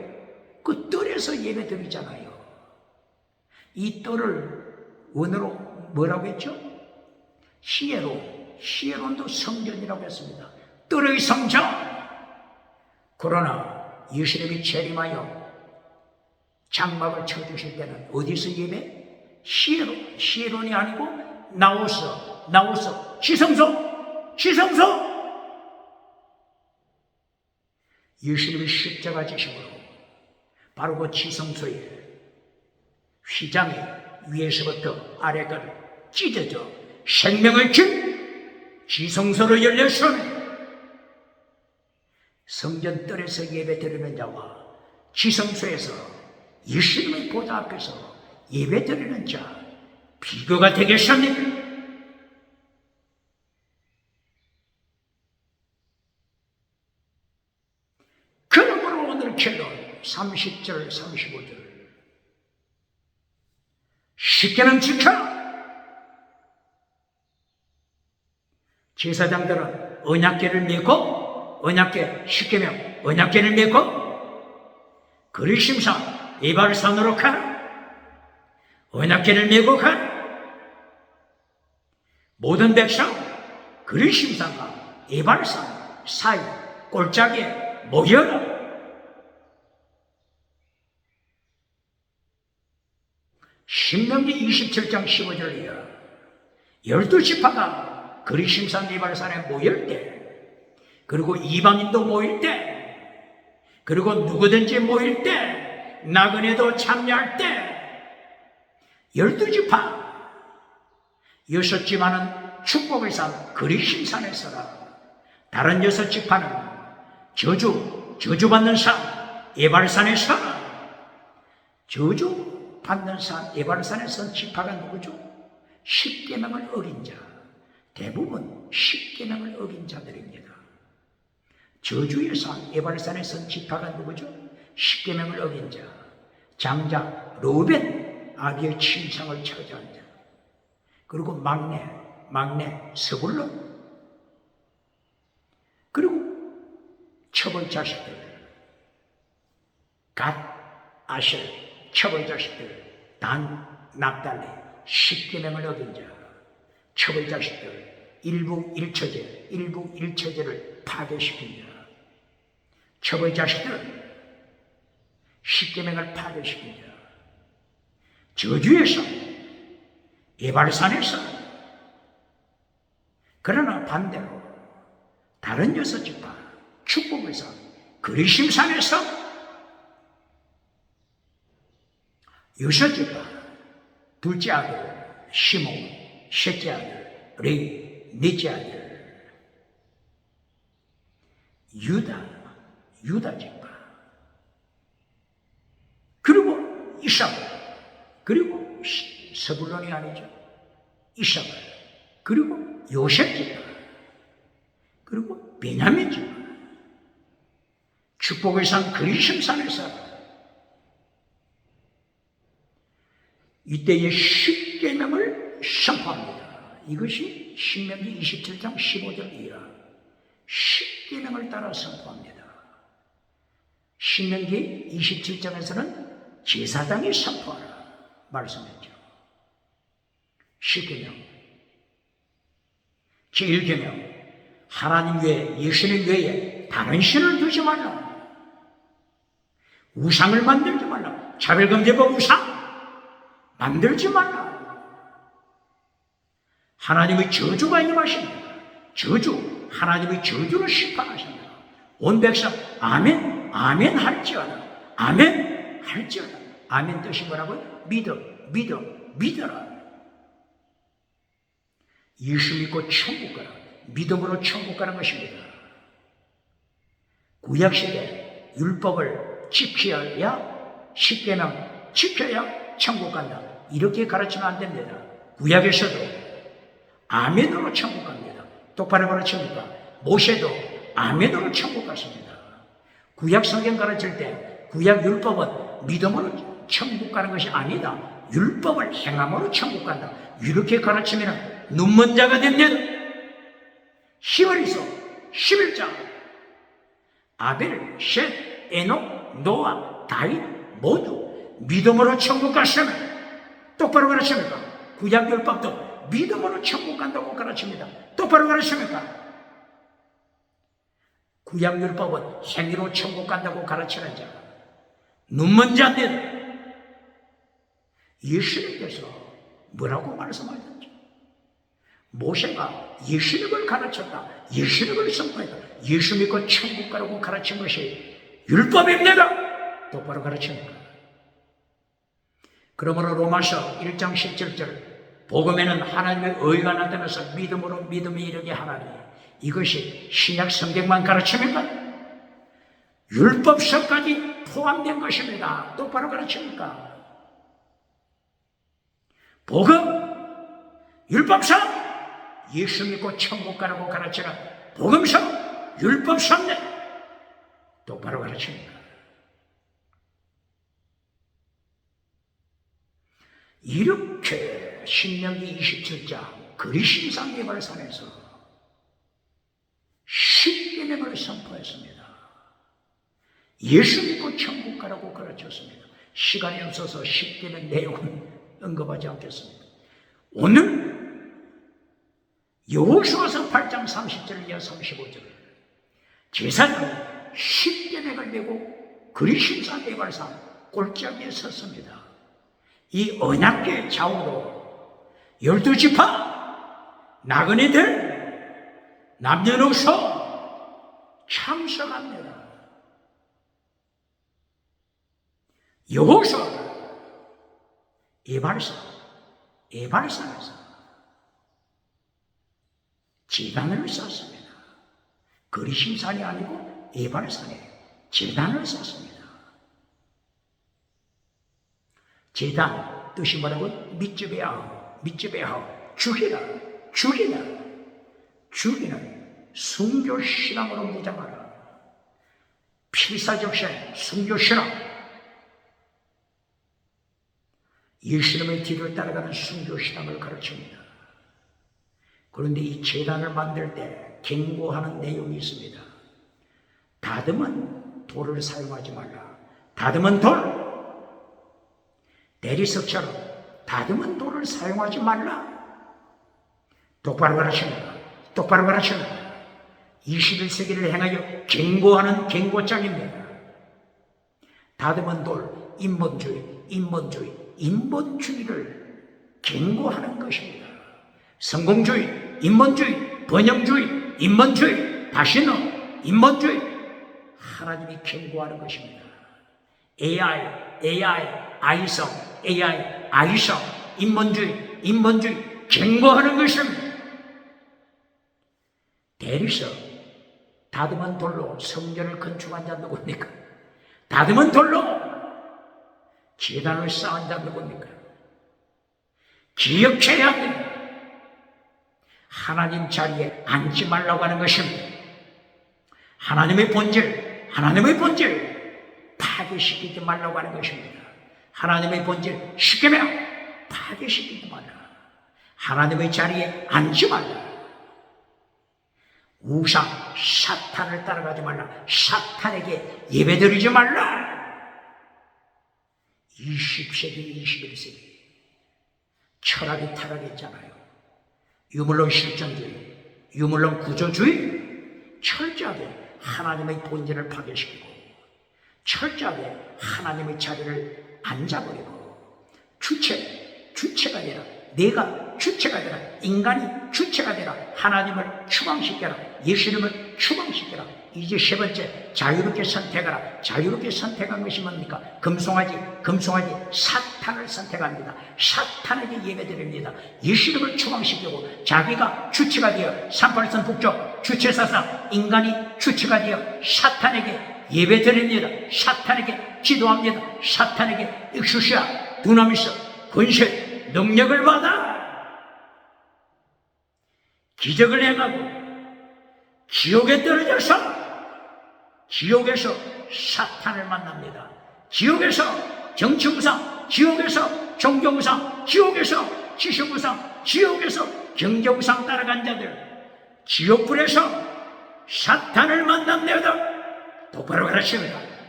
Speaker 1: 그 뜰에서 예배 드리잖아요. 이 뜰을 원어로 뭐라고 했죠? 히에론도 성전이라고 했습니다. 뜰의 성전. 그러나 예수님이 재림하여 장막을 쳐주실 때는 어디서 예배? 히에론이 아니고 나오스, 지성소. 예수님의 십자가 지심으로 바로 그 지성소에 휘장이 위에서부터 아래까지 찢어져 생명의 길 지성소로 열렸으니 성전 뜰에서 예배 드리는 자와 지성소에서 예수님의 보좌 앞에서 예배 드리는 자 비교가 되겠습니까? 그러므로 오늘 결론 30절 35절 십계명 지켜라. 제사장들은 언약궤를 메고 십계명 언약궤를 메고 그리심산 에발산으로 가라. 언약궤를 메고 가라. 모든 백성 그리심산과 에발산 사이 골짜기에 모여라. 신명기 27장 15절이야. 12지파가 그리심산 이발산에 모일 때, 그리고 이방인도 모일 때, 그리고 누구든지 모일 때, 나그네도 참여할 때, 12지파, 6지파는 축복의 산 그리심산에서라. 다른 6지파는 저주받는 산 에발산에서라. 저주받는 산 에발산에서 지파가 누구죠? 10계명을 어긴 자, 대부분 10계명을 어긴 자들입니다. 저주의 산 에발산에서 지파가 누구죠? 10계명을 어긴 자, 장자 르우벤, 아비의 침상을 차지한 자, 그리고 막내 스불론, 그리고 첩의 자식들, 갓, 아셀, 첩의 자식들, 단, 납달리, 10계명을 어긴 자, 첩의 자식들, 일부 일처제를 파괴시킨 자, 첩의 자식들, 10계명을 파괴시킨 자, 저주에서, 에발산에서, 그러나 반대로 다른 6지파, 축복의 산 그리심산에서 6지파, 둘째 아들 시몬, 셋째 아들 레위, 넷째 아들 유다 지파, 그리고 이사벨, 그리고 스불론이 아니죠, 이사벨, 그리고 요셉 지파, 그리고 베냐민 지파, 축복의 산 그리심산에서 이때의 10계명을 선포합니다. 이것이 신명기 27장 15절이야. 10계명을 따라 선포합니다. 신명기 27장에서는 제사장이 선포하라 말씀했죠. 10계명, 제1계명, 하나님 외에, 예수님 외에 다른 신을 두지 말라. 우상을 만들지 말라. 차별금지법 우상 만들지 말라. 하나님의 저주가 임하십니다. 저주, 하나님의 저주를 심판하십니다. 온 백성 아멘, 아멘 할지어다. 아멘 할지어다. 아멘 뜻이 뭐라고요? 믿어라. 예수 믿고 천국 가라. 믿음으로 천국 가는 것입니다. 구약시대 율법을 지켜야, 10계명 지켜야 천국 간다. 이렇게 가르치면 안 됩니다. 구약에서도 아멘으로 천국 갑니다. 똑바로 가르칩니까? 모세도 아멘으로 천국 갔습니다. 구약 성경 가르칠 때 구약 율법은 믿음으로 천국 가는 것이 아니다. 율법을 행함으로 천국 간다. 이렇게 가르치면 눈먼 자가 됩니다. 히브리서 11장 아벨, 셋, 에녹, 노아, 다윗 모두 믿음으로 천국 갔으면 똑바로 가르칩니까? 구약율법도 믿음으로 천국 간다고 가르칩니다. 똑바로 가르칩니까? 구약율법은 행위로 천국 간다고 가르치는 자, 눈먼 자들. 예수님께서 뭐라고 말씀하셨죠? 모세가 예수님을 가르쳤다. 예수님을 선포했다. 예수 믿고 천국 가라고 가르친 것이 율법입니다. 똑바로 가르칩니다. 그러므로 로마서 1장 17절 복음에는 하나님의 의가 나타나서 믿음으로 믿음이 이르게 하나니, 이것이 신약 성경만 가르칩니까? 율법서까지 포함된 것입니다. 똑바로 가르칩니까? 복음, 율법서, 예수 믿고 천국 가라고 가르치는 복음서, 율법서인데 똑바로 가르칩니다. 이렇게 신명기 27장 그리심산 이발산에서 10계명을 선포했습니다. 예수 믿고 천국 가라고 가르쳤습니다. 시간이 없어서 10계명 내용은 언급하지 않겠습니다. 오늘 여호수아서 8장 30절 이하 35절 제사장이 10계명을 메고 그리심산 이발산 골짜기에 섰습니다. 이 언약궤 좌우로 12지파 나그네들 남녀노소 참석합니다. 여호수아 에발산에서 제단을 쌓습니다. 그리심산이 아니고 에발산에 제단을 쌓습니다. 제단 뜻이 뭐라고? 미쯔베아우 죽이는 순교신앙으로 무장하라. 필사적신 순교신앙, 예수님의 뒤를 따라가는 순교신앙을 가르칩니다. 그런데 이 제단을 만들 때 경고하는 내용이 있습니다. 다듬은 돌을 사용하지 말라. 다듬은 돌, 대리석처럼 다듬은 돌을 사용하지 말라. 똑바로 가르칩니다. 21세기를 향하여 경고하는 경고장입니다. 다듬은 돌, 인본주의를 경고하는 것입니다. 성공주의, 인본주의, 번영주의, 인본주의, 다시는 인본주의, 하나님이 경고하는 것입니다. AI, 아이성, 인본주의, 경고하는 것입니다. 대리석, 다듬은 돌로 성전을 건축한 자 누굽니까? 다듬은 돌로 제단을 쌓은 자 누굽니까? 기억해야 합니다. 하나님 자리에 앉지 말라고 하는 것입니다. 하나님의 본질 파괴시키지 말라고 하는 것입니다. 하나님의 본질 시키며 파괴시키지 말라. 하나님의 자리에 앉지 말라. 우상, 사탄을 따라가지 말라. 사탄에게 예배드리지 말라. 20세기, 21세기 철학이 타락했잖아요. 유물론 실존주의, 유물론 구조주의, 철저하게 하나님의 본질을 파괴시키고 철저하게 하나님의 자리를 앉아버리고 주체가 되라. 내가 주체가 되라. 인간이 주체가 되라. 하나님을 추방시켜라. 예수님을 추방시켜라. 이제 세 번째, 자유롭게 선택하라. 자유롭게 선택한 것이 뭡니까? 금송아지 사탄을 선택합니다. 사탄에게 예배드립니다. 예수님을 추방시키고 자기가 주체가 되어 38선 북쪽 주체사상 인간이 주체가 되어 사탄에게 예배드립니다. 사탄에게 기도합니다. 사탄에게 익수시아 두나미스 권세 능력을 받아 기적을 행하고 지옥에 떨어져서 지옥에서 사탄을 만납니다. 지옥에서 정치우상, 지옥에서 종교우상, 지옥에서 지식우상, 지옥에서 경제우상 따라간 자들 지옥불에서 사탄을 만납니다.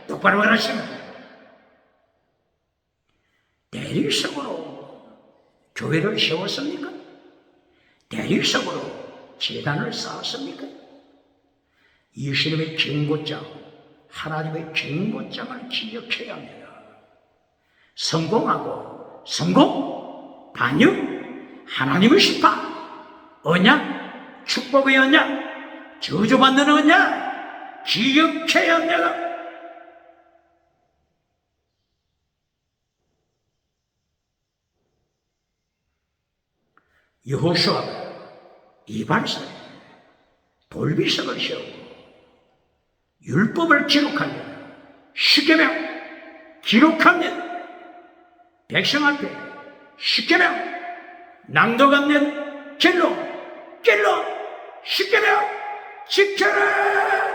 Speaker 1: 똑바로 가르칩니다. 대리석으로 교회를 세웠습니까? 대리석으로 제단을 쌓았습니까? 예수님의 경고장, 하나님의 경고장을 기억해야 합니다. 성공, 반역, 하나님의 심판, 언약, 축복의 언약, 저주받는 언약, 기억해야 합니다. 여호수아가 이발소에 돌비석을 세우고 율법을 기록하며 십계명 기록하며 백성 앞에 십계명 낭독하며 길로 십계명 지켜라.